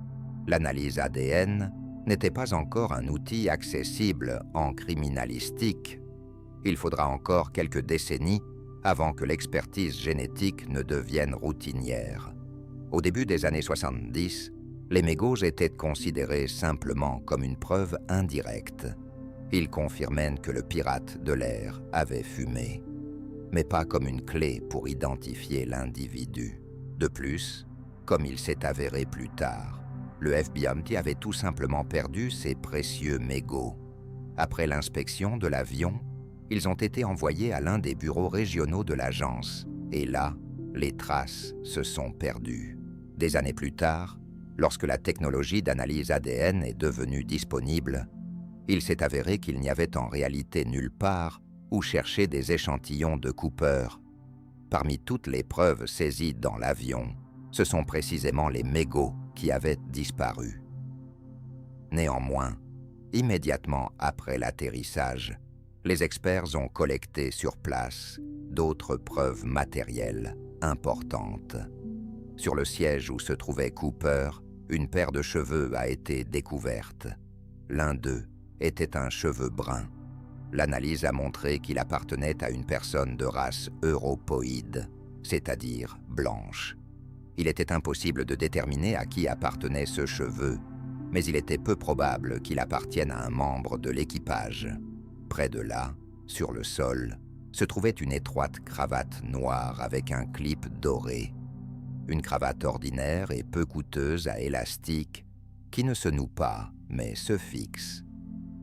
L'analyse ADN n'était pas encore un outil accessible en criminalistique. Il faudra encore quelques décennies avant que l'expertise génétique ne devienne routinière. Au début des années 70, les mégots étaient considérés simplement comme une preuve indirecte. Ils confirmaient que le pirate de l'air avait fumé, mais pas comme une clé pour identifier l'individu. De plus, comme il s'est avéré plus tard, le FBI avait tout simplement perdu ses précieux mégots. Après l'inspection de l'avion, ils ont été envoyés à l'un des bureaux régionaux de l'agence, et là, les traces se sont perdues. Des années plus tard, lorsque la technologie d'analyse ADN est devenue disponible, il s'est avéré qu'il n'y avait en réalité nulle part où chercher des échantillons de Cooper. Parmi toutes les preuves saisies dans l'avion, ce sont précisément les mégots qui avaient disparu. Néanmoins, immédiatement après l'atterrissage, les experts ont collecté sur place d'autres preuves matérielles importantes. Sur le siège où se trouvait Cooper, une paire de cheveux a été découverte. L'un d'eux était un cheveu brun. L'analyse a montré qu'il appartenait à une personne de race europoïde, c'est-à-dire blanche. Il était impossible de déterminer à qui appartenait ce cheveu, mais il était peu probable qu'il appartienne à un membre de l'équipage. Près de là, sur le sol, se trouvait une étroite cravate noire avec un clip doré. Une cravate ordinaire et peu coûteuse à élastique qui ne se noue pas, mais se fixe.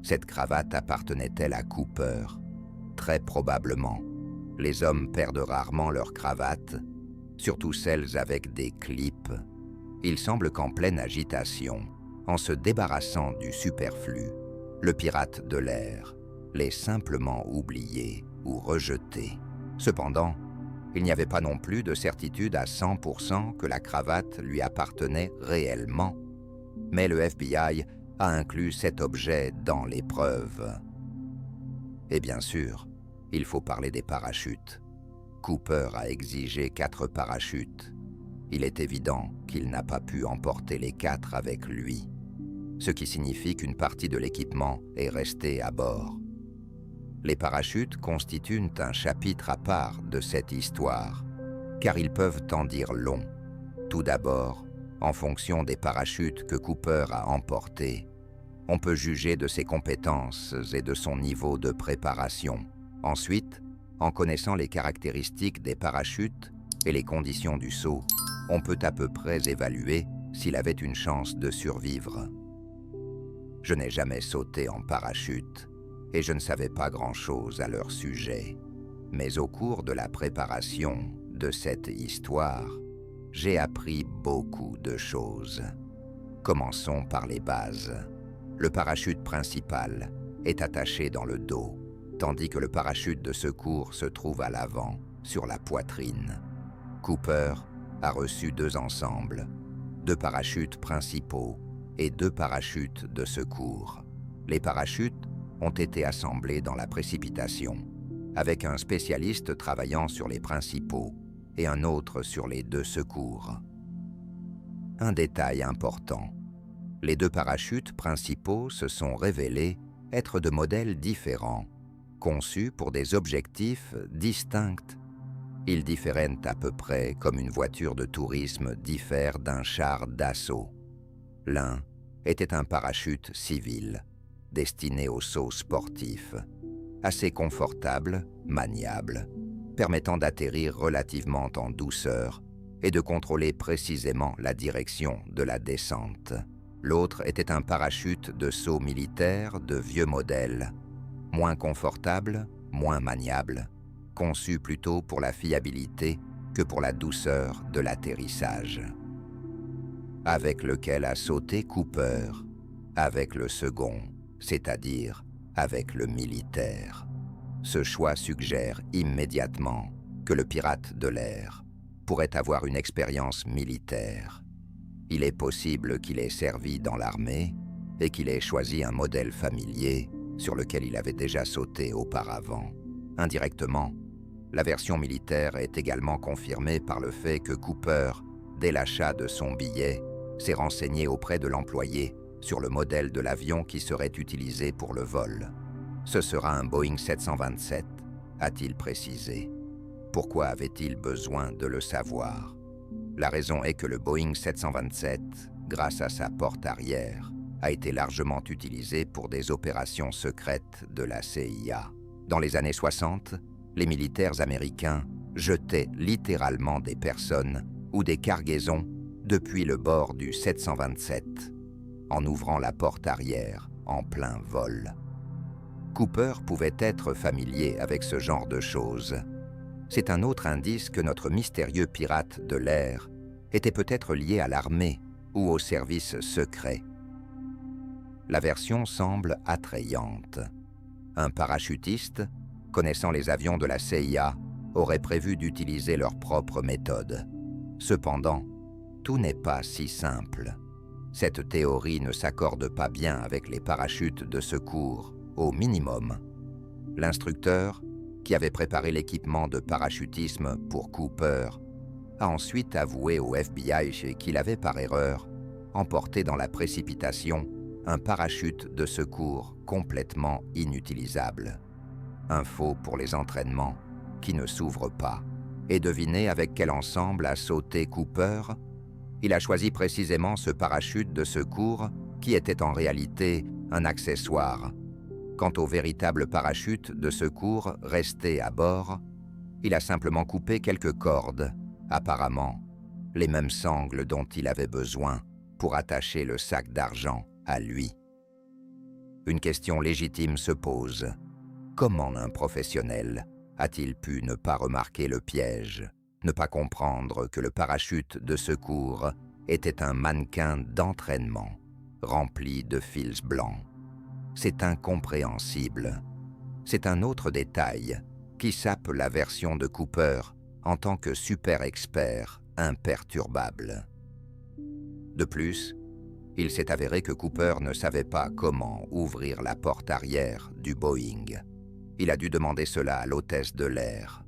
Cette cravate appartenait-elle à Cooper? Très probablement. Les hommes perdent rarement leurs cravates, surtout celles avec des clips. Il semble qu'en pleine agitation, en se débarrassant du superflu, le pirate de l'air l'ait simplement oublié ou rejeté. Cependant, il n'y avait pas non plus de certitude à 100% que la cravate lui appartenait réellement. Mais le FBI a inclus cet objet dans les preuves. Et bien sûr, il faut parler des parachutes. Cooper a exigé 4 parachutes. Il est évident qu'il n'a pas pu emporter les 4 avec lui, ce qui signifie qu'une partie de l'équipement est restée à bord. Les parachutes constituent un chapitre à part de cette histoire, car ils peuvent en dire long. Tout d'abord, en fonction des parachutes que Cooper a emportés, on peut juger de ses compétences et de son niveau de préparation. Ensuite, en connaissant les caractéristiques des parachutes et les conditions du saut, on peut à peu près évaluer s'il avait une chance de survivre. Je n'ai jamais sauté en parachute et je ne savais pas grand-chose à leur sujet. Mais au cours de la préparation de cette histoire, j'ai appris beaucoup de choses. Commençons par les bases. Le parachute principal est attaché dans le dos, tandis que le parachute de secours se trouve à l'avant, sur la poitrine. Cooper a reçu 2 ensembles, 2 parachutes principaux et 2 parachutes de secours. Les parachutes ont été assemblés dans la précipitation, avec un spécialiste travaillant sur les principaux et un autre sur les 2 secours. Un détail important. Les 2 parachutes principaux se sont révélés être de modèles différents, conçus pour des objectifs distincts. Ils différaient à peu près comme une voiture de tourisme diffère d'un char d'assaut. L'un était un parachute civil, destiné au saut sportif, assez confortable, maniable, permettant d'atterrir relativement en douceur et de contrôler précisément la direction de la descente. L'autre était un parachute de saut militaire de vieux modèle, moins confortable, moins maniable, conçu plutôt pour la fiabilité que pour la douceur de l'atterrissage. Avec lequel a sauté Cooper, avec le second, c'est-à-dire avec le militaire. Ce choix suggère immédiatement que le pirate de l'air pourrait avoir une expérience militaire. Il est possible qu'il ait servi dans l'armée et qu'il ait choisi un modèle familier sur lequel il avait déjà sauté auparavant. Indirectement, la version militaire est également confirmée par le fait que Cooper, dès l'achat de son billet, s'est renseigné auprès de l'employé sur le modèle de l'avion qui serait utilisé pour le vol. Ce sera un Boeing 727, a-t-il précisé. Pourquoi avait-il besoin de le savoir? La raison est que le Boeing 727, grâce à sa porte arrière, a été largement utilisé pour des opérations secrètes de la CIA. Dans les années 60, les militaires américains jetaient littéralement des personnes ou des cargaisons depuis le bord du 727, en ouvrant la porte arrière en plein vol. Cooper pouvait être familier avec ce genre de choses. C'est un autre indice que notre mystérieux pirate de l'air était peut-être lié à l'armée ou au service secret. La version semble attrayante. Un parachutiste, connaissant les avions de la CIA, aurait prévu d'utiliser leur propre méthode. Cependant, tout n'est pas si simple. Cette théorie ne s'accorde pas bien avec les parachutes de secours, au minimum. L'instructeur, qui avait préparé l'équipement de parachutisme pour Cooper, a ensuite avoué au FBI qu'il avait par erreur emporté dans la précipitation un parachute de secours complètement inutilisable. Un faux pour les entraînements qui ne s'ouvre pas. Et devinez avec quel ensemble a sauté Cooper? Il a choisi précisément ce parachute de secours qui était en réalité un accessoire. Quant au véritable parachute de secours resté à bord, il a simplement coupé quelques cordes, apparemment les mêmes sangles dont il avait besoin pour attacher le sac d'argent à lui. Une question légitime se pose. Comment un professionnel a-t-il pu ne pas remarquer le piège, ne pas comprendre que le parachute de secours était un mannequin d'entraînement, rempli de fils blancs? C'est incompréhensible. C'est un autre détail qui sape la version de Cooper en tant que super-expert imperturbable. De plus, il s'est avéré que Cooper ne savait pas comment ouvrir la porte arrière du Boeing. Il a dû demander cela à l'hôtesse de l'air.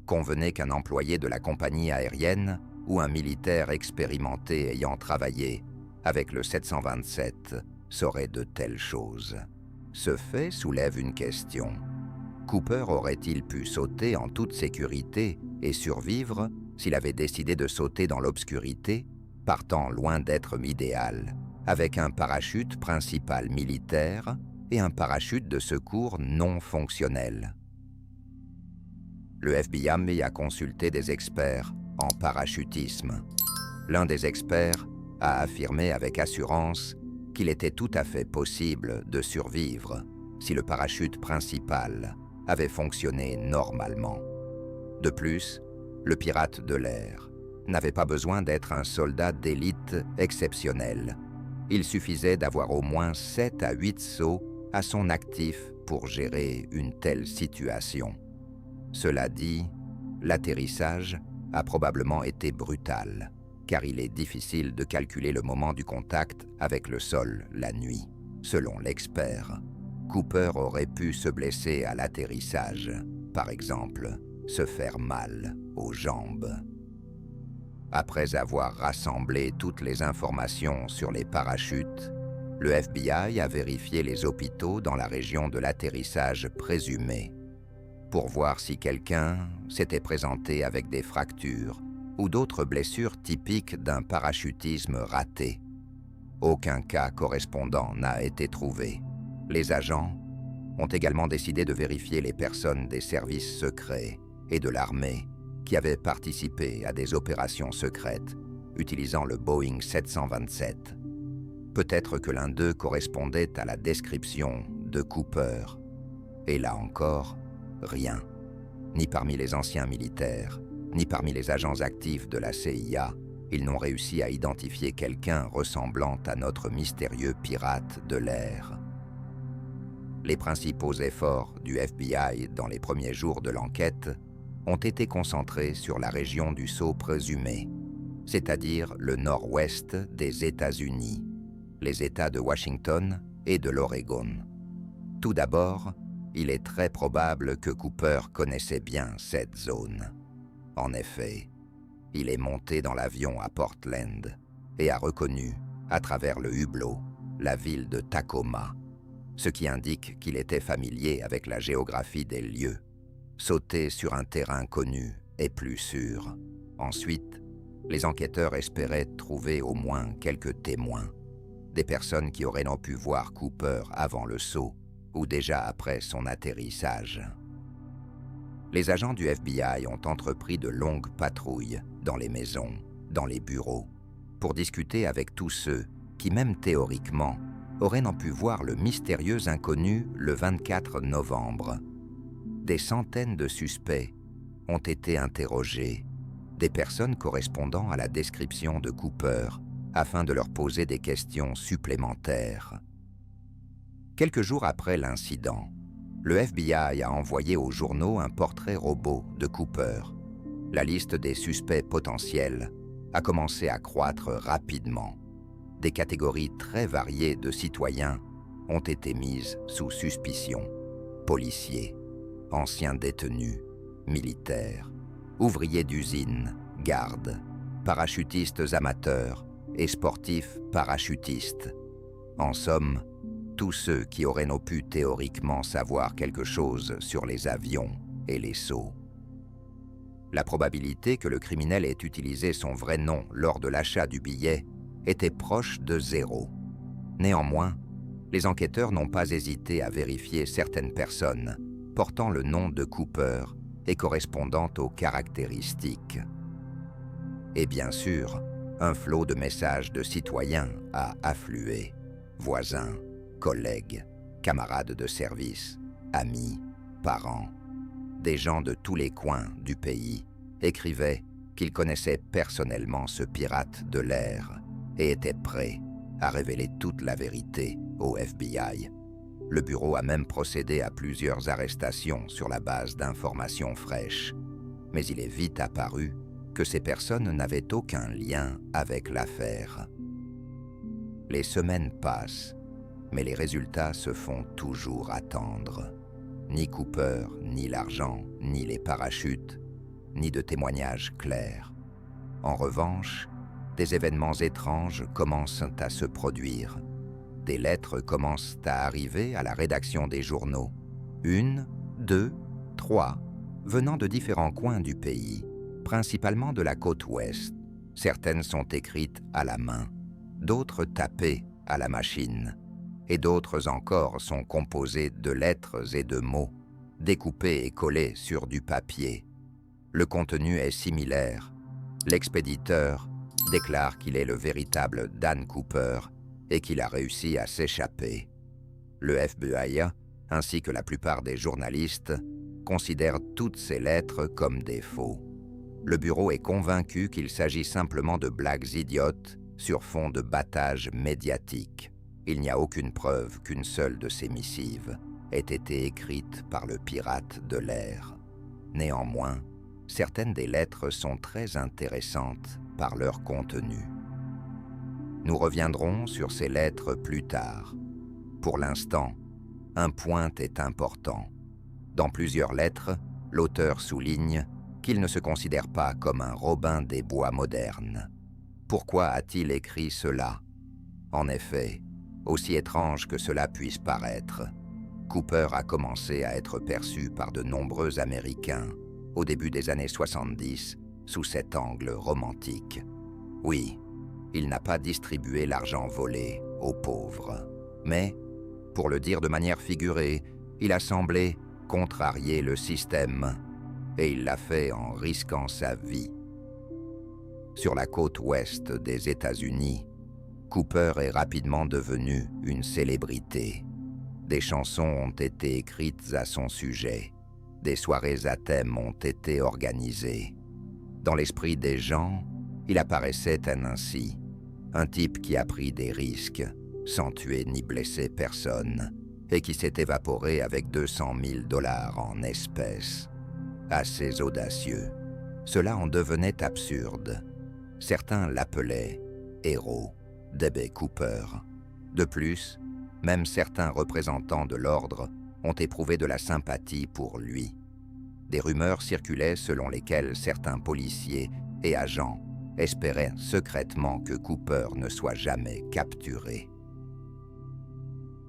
Convenez qu'un employé de la compagnie aérienne ou un militaire expérimenté ayant travaillé avec le 727 saurait de telles choses. Ce fait soulève une question. Cooper aurait-il pu sauter en toute sécurité et survivre s'il avait décidé de sauter dans l'obscurité, partant loin d'être idéal, avec un parachute principal militaire et un parachute de secours non fonctionnel? Le FBI a consulté des experts en parachutisme. L'un des experts a affirmé avec assurance qu'il était tout à fait possible de survivre si le parachute principal avait fonctionné normalement. De plus, le pirate de l'air n'avait pas besoin d'être un soldat d'élite exceptionnel. Il suffisait d'avoir au moins 7 à 8 sauts à son actif pour gérer une telle situation. Cela dit, l'atterrissage a probablement été brutal, car il est difficile de calculer le moment du contact avec le sol la nuit. Selon l'expert, Cooper aurait pu se blesser à l'atterrissage, par exemple, se faire mal aux jambes. Après avoir rassemblé toutes les informations sur les parachutes, le FBI a vérifié les hôpitaux dans la région de l'atterrissage présumé, pour voir si quelqu'un s'était présenté avec des fractures ou d'autres blessures typiques d'un parachutisme raté. Aucun cas correspondant n'a été trouvé. Les agents ont également décidé de vérifier les personnes des services secrets et de l'armée qui avaient participé à des opérations secrètes utilisant le Boeing 727. Peut-être que l'un d'eux correspondait à la description de Cooper. Et là encore, rien. Ni parmi les anciens militaires, ni parmi les agents actifs de la CIA, ils n'ont réussi à identifier quelqu'un ressemblant à notre mystérieux pirate de l'air. Les principaux efforts du FBI dans les premiers jours de l'enquête ont été concentrés sur la région du saut présumé, c'est-à-dire le nord-ouest des États-Unis, les États de Washington et de l'Oregon. Tout d'abord, il est très probable que Cooper connaissait bien cette zone. En effet, il est monté dans l'avion à Portland et a reconnu, à travers le hublot, la ville de Tacoma, ce qui indique qu'il était familier avec la géographie des lieux. Sauter sur un terrain connu est plus sûr. Ensuite, les enquêteurs espéraient trouver au moins quelques témoins, des personnes qui auraient non pu voir Cooper avant le saut ou déjà après son atterrissage. Les agents du FBI ont entrepris de longues patrouilles dans les maisons, dans les bureaux, pour discuter avec tous ceux qui, même théoriquement, auraient non pu voir le mystérieux inconnu le 24 novembre. Des centaines de suspects ont été interrogés, des personnes correspondant à la description de Cooper, afin de leur poser des questions supplémentaires. Quelques jours après l'incident, le FBI a envoyé aux journaux un portrait robot de Cooper. La liste des suspects potentiels a commencé à croître rapidement. Des catégories très variées de citoyens ont été mises sous suspicion. Policiers, anciens détenus, militaires, ouvriers d'usine, gardes, parachutistes amateurs et sportifs parachutistes. En somme, tous ceux qui auraient non pu théoriquement savoir quelque chose sur les avions et les sauts. La probabilité que le criminel ait utilisé son vrai nom lors de l'achat du billet était proche de 0. Néanmoins, les enquêteurs n'ont pas hésité à vérifier certaines personnes portant le nom de Cooper et correspondant aux caractéristiques. Et bien sûr, un flot de messages de citoyens a afflué. Voisins, collègues, camarades de service, amis, parents. Des gens de tous les coins du pays écrivaient qu'ils connaissaient personnellement ce pirate de l'air et étaient prêts à révéler toute la vérité au FBI. Le bureau a même procédé à plusieurs arrestations sur la base d'informations fraîches. Mais il est vite apparu que ces personnes n'avaient aucun lien avec l'affaire. Les semaines passent, mais les résultats se font toujours attendre. Ni Cooper, ni l'argent, ni les parachutes, ni de témoignages clairs. En revanche, des événements étranges commencent à se produire. Des lettres commencent à arriver à la rédaction des journaux. 1, 2 3 venant de différents coins du pays, principalement de la côte ouest. Certaines sont écrites à la main, d'autres tapées à la machine, et d'autres encore sont composées de lettres et de mots, découpés et collés sur du papier. Le contenu est similaire. L'expéditeur déclare qu'il est le véritable Dan Cooper et qu'il a réussi à s'échapper. Le FBI, ainsi que la plupart des journalistes, considèrent toutes ces lettres comme des faux. Le bureau est convaincu qu'il s'agit simplement de blagues idiotes sur fond de battage médiatique. Il n'y a aucune preuve qu'une seule de ces missives ait été écrite par le pirate de l'air. Néanmoins, certaines des lettres sont très intéressantes par leur contenu. Nous reviendrons sur ces lettres plus tard. Pour l'instant, un point est important. Dans plusieurs lettres, l'auteur souligne qu'il ne se considère pas comme un Robin des Bois moderne. Pourquoi a-t-il écrit cela? En effet, aussi étrange que cela puisse paraître, Cooper a commencé à être perçu par de nombreux Américains au début des années 70 sous cet angle romantique. Oui, il n'a pas distribué l'argent volé aux pauvres, mais, pour le dire de manière figurée, il a semblé contrarier le système, et il l'a fait en risquant sa vie. Sur la côte ouest des États-Unis, Cooper est rapidement devenu une célébrité. Des chansons ont été écrites à son sujet. Des soirées à thème ont été organisées. Dans l'esprit des gens, il apparaissait ainsi, un type qui a pris des risques, sans tuer ni blesser personne, et qui s'est évaporé avec 200 000 $ en espèces. Assez audacieux. Cela en devenait absurde. Certains l'appelaient héros, D.B. Cooper. De plus, même certains représentants de l'ordre ont éprouvé de la sympathie pour lui. Des rumeurs circulaient selon lesquelles certains policiers et agents espéraient secrètement que Cooper ne soit jamais capturé.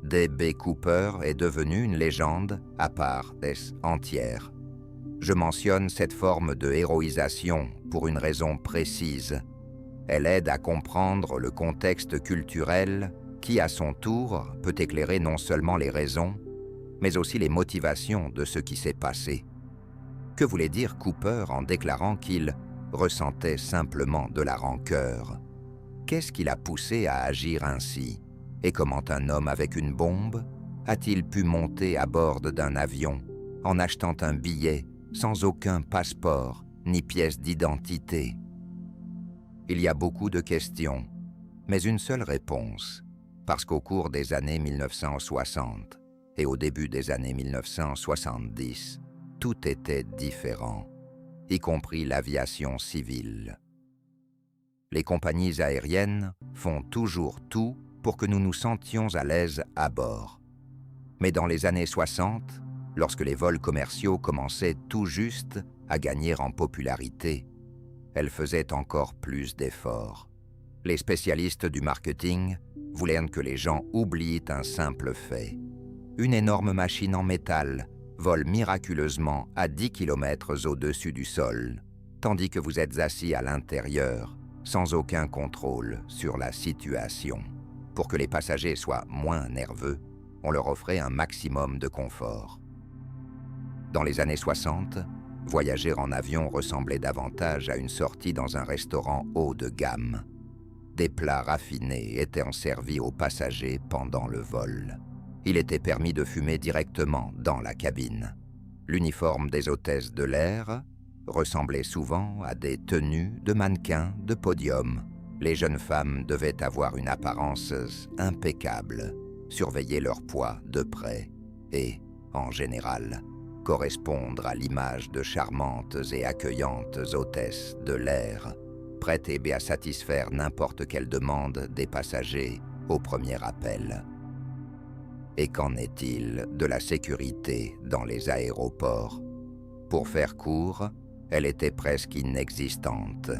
D.B. Cooper est devenu une légende à part entière. Je mentionne cette forme de héroïsation pour une raison précise. Elle aide à comprendre le contexte culturel qui, à son tour, peut éclairer non seulement les raisons, mais aussi les motivations de ce qui s'est passé. Que voulait dire Cooper en déclarant qu'il ressentait simplement de la rancœur? Qu'est-ce qui l'a poussé à agir ainsi? Et comment un homme avec une bombe a-t-il pu monter à bord d'un avion en achetant un billet sans aucun passeport ni pièce d'identité? Il y a beaucoup de questions, mais une seule réponse, parce qu'au cours des années 1960 et au début des années 1970, tout était différent, y compris l'aviation civile. Les compagnies aériennes font toujours tout pour que nous nous sentions à l'aise à bord. Mais dans les années 60, lorsque les vols commerciaux commençaient tout juste à gagner en popularité, elles faisaient encore plus d'efforts. Les spécialistes du marketing voulaient que les gens oublient un simple fait. Une énorme machine en métal vole miraculeusement à 10 km au-dessus du sol, tandis que vous êtes assis à l'intérieur, sans aucun contrôle sur la situation. Pour que les passagers soient moins nerveux, on leur offrait un maximum de confort. Dans les années 60, voyager en avion ressemblait davantage à une sortie dans un restaurant haut de gamme. Des plats raffinés étaient servis aux passagers pendant le vol. Il était permis de fumer directement dans la cabine. L'uniforme des hôtesses de l'air ressemblait souvent à des tenues de mannequins de podium. Les jeunes femmes devaient avoir une apparence impeccable, surveiller leur poids de près et, en général, correspondre à l'image de charmantes et accueillantes hôtesses de l'air, prêtes à satisfaire n'importe quelle demande des passagers au premier appel. Et qu'en est-il de la sécurité dans les aéroports? Pour faire court, elle était presque inexistante.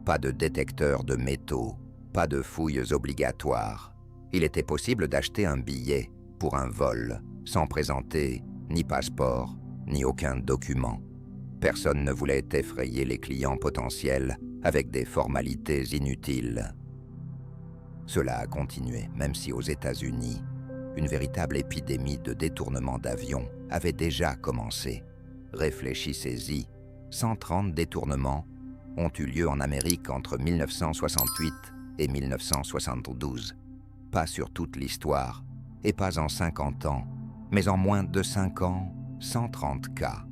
Pas de détecteur de métaux, pas de fouilles obligatoires. Il était possible d'acheter un billet pour un vol sans présenter ni passeport, ni aucun document. Personne ne voulait effrayer les clients potentiels avec des formalités inutiles. Cela a continué, même si aux États-Unis, une véritable épidémie de détournement d'avions avait déjà commencé. Réfléchissez-y, 130 détournements ont eu lieu en Amérique entre 1968 et 1972. Pas sur toute l'histoire, et pas en 50 ans, mais en moins de 5 ans, 130 cas.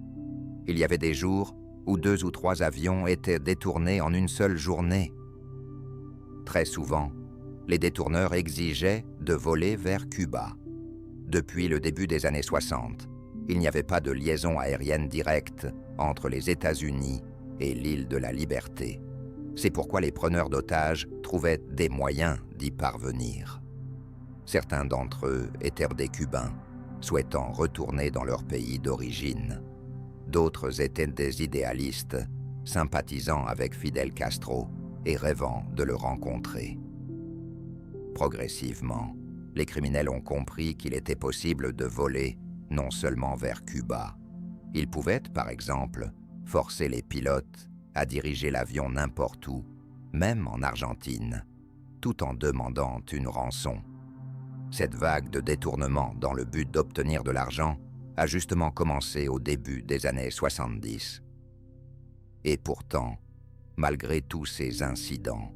Il y avait des jours où 2 ou 3 avions étaient détournés en une seule journée. Très souvent, les détourneurs exigeaient de voler vers Cuba. Depuis le début des années 60, il n'y avait pas de liaison aérienne directe entre les États-Unis et l'île de la Liberté. C'est pourquoi les preneurs d'otages trouvaient des moyens d'y parvenir. Certains d'entre eux étaient des Cubains, souhaitant retourner dans leur pays d'origine. D'autres étaient des idéalistes, sympathisant avec Fidel Castro et rêvant de le rencontrer. Progressivement, les criminels ont compris qu'il était possible de voler non seulement vers Cuba. Ils pouvaient, par exemple, forcer les pilotes à diriger l'avion n'importe où, même en Argentine, tout en demandant une rançon. Cette vague de détournement dans le but d'obtenir de l'argent a justement commencé au début des années 70. Et pourtant, malgré tous ces incidents,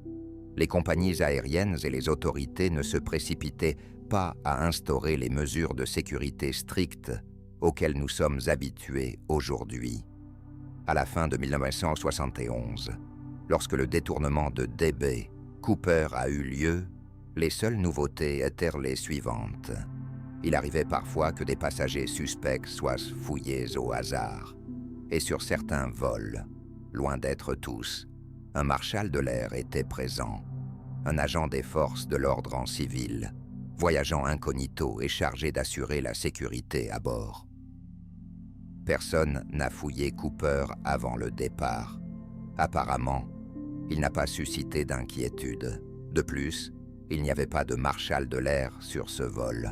les compagnies aériennes et les autorités ne se précipitaient pas à instaurer les mesures de sécurité strictes auxquelles nous sommes habitués aujourd'hui. À la fin de 1971, lorsque le détournement de DB Cooper a eu lieu, les seules nouveautés étaient les suivantes. Il arrivait parfois que des passagers suspects soient fouillés au hasard. Et sur certains vols, loin d'être tous, un marshal de l'air était présent, un agent des forces de l'ordre en civil, voyageant incognito et chargé d'assurer la sécurité à bord. Personne n'a fouillé Cooper avant le départ. Apparemment, il n'a pas suscité d'inquiétude. De plus, il n'y avait pas de marshal de l'air sur ce vol.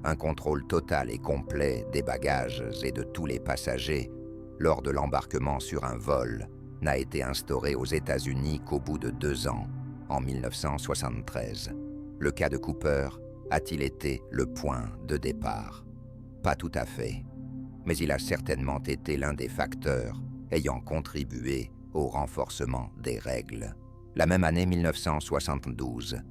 Un contrôle total et complet des bagages et de tous les passagers lors de l'embarquement sur un vol n'a été instauré aux États-Unis qu'au bout de 2 ans, en 1973. Le cas de Cooper a-t-il été le point de départ? Pas tout à fait, mais il a certainement été l'un des facteurs ayant contribué au renforcement des règles. La même année 1972,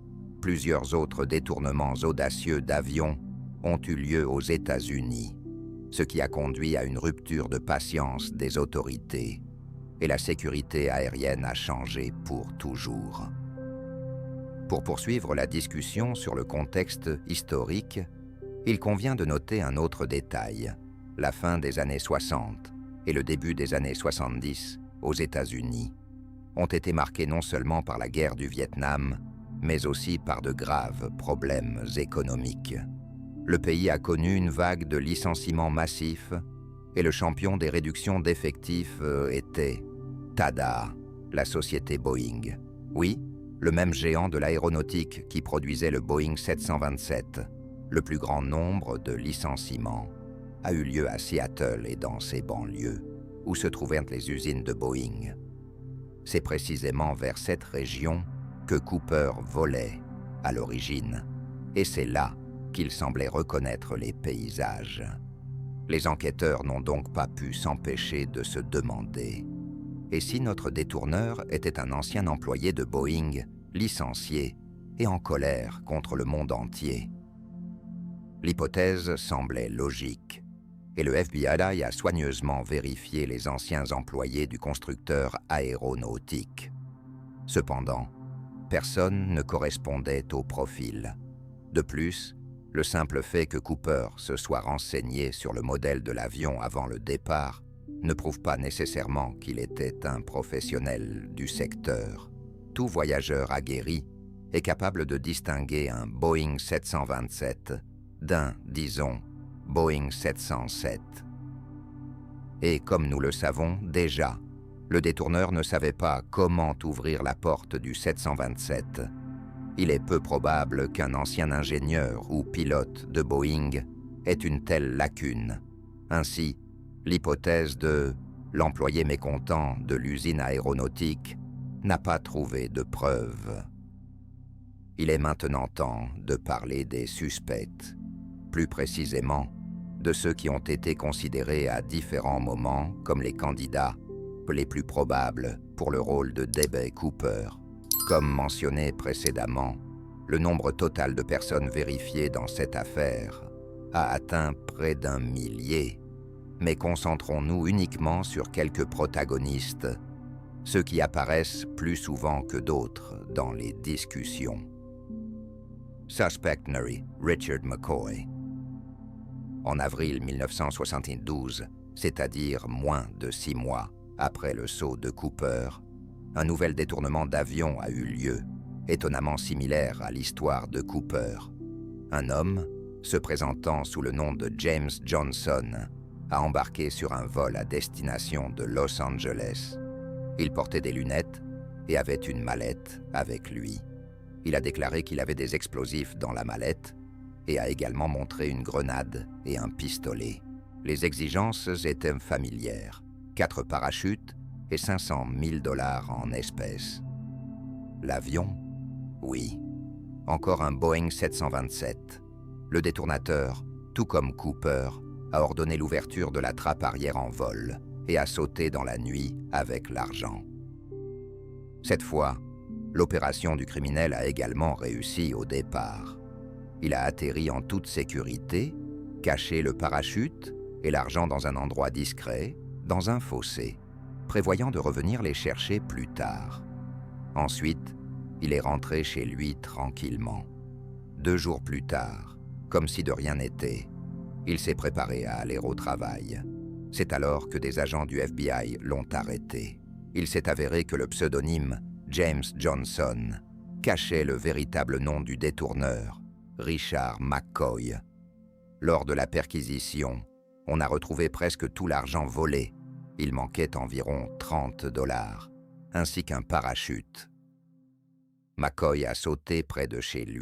plusieurs autres détournements audacieux d'avions ont eu lieu aux États-Unis, ce qui a conduit à une rupture de patience des autorités, et la sécurité aérienne a changé pour toujours. Pour poursuivre la discussion sur le contexte historique, il convient de noter un autre détail. La fin des années 60 et le début des années 70 aux États-Unis ont été marqués non seulement par la guerre du Vietnam, mais aussi par de graves problèmes économiques. Le pays a connu une vague de licenciements massifs et le champion des réductions d'effectifs était, tada, la société Boeing. Oui, le même géant de l'aéronautique qui produisait le Boeing 727. Le plus grand nombre de licenciements a eu lieu à Seattle et dans ses banlieues, où se trouvaient les usines de Boeing. C'est précisément vers cette région que Cooper volait à l'origine, et c'est là qu'il semblait reconnaître les paysages. Les enquêteurs n'ont donc pas pu s'empêcher de se demander « Et si notre détourneur était un ancien employé de Boeing, licencié et en colère contre le monde entier ?» L'hypothèse semblait logique, et le FBI a soigneusement vérifié les anciens employés du constructeur aéronautique. Cependant, personne ne correspondait au profil. De plus, le simple fait que Cooper se soit renseigné sur le modèle de l'avion avant le départ ne prouve pas nécessairement qu'il était un professionnel du secteur. Tout voyageur aguerri est capable de distinguer un Boeing 727 d'un, disons, Boeing 707. Et comme nous le savons déjà, le détourneur ne savait pas comment ouvrir la porte du 727. Il est peu probable qu'un ancien ingénieur ou pilote de Boeing ait une telle lacune. Ainsi, l'hypothèse de l'employé mécontent de l'usine aéronautique n'a pas trouvé de preuves. Il est maintenant temps de parler des suspects, plus précisément de ceux qui ont été considérés à différents moments comme les candidats les plus probables pour le rôle de D.B. Cooper. Comme mentionné précédemment, le nombre total de personnes vérifiées dans cette affaire a atteint près d'1 millier, mais concentrons-nous uniquement sur quelques protagonistes, ceux qui apparaissent plus souvent que d'autres dans les discussions. Suspect Nuri, Richard McCoy. En avril 1972, c'est-à-dire moins de 6 mois après le saut de Cooper, un nouvel détournement d'avion a eu lieu, étonnamment similaire à l'histoire de Cooper. Un homme, se présentant sous le nom de James Johnson, a embarqué sur un vol à destination de Los Angeles. Il portait des lunettes et avait une mallette avec lui. Il a déclaré qu'il avait des explosifs dans la mallette et a également montré une grenade et un pistolet. Les exigences étaient familières, 4 parachutes et 500 000 $ en espèces. L'avion? Oui. Encore un Boeing 727. Le détournateur, tout comme Cooper, a ordonné l'ouverture de la trappe arrière en vol et a sauté dans la nuit avec l'argent. Cette fois, l'opération du criminel a également réussi au départ. Il a atterri en toute sécurité, caché le parachute et l'argent dans un endroit discret, dans un fossé, prévoyant de revenir les chercher plus tard. Ensuite, il est rentré chez lui tranquillement. 2 jours plus tard, comme si de rien n'était, il s'est préparé à aller au travail. C'est alors que des agents du FBI l'ont arrêté. Il s'est avéré que le pseudonyme James Johnson cachait le véritable nom du détourneur, Richard McCoy. Lors de la perquisition, on a retrouvé presque tout l'argent volé. Il manquait environ 30 $, ainsi qu'un parachute. McCoy a sauté près de chez lui.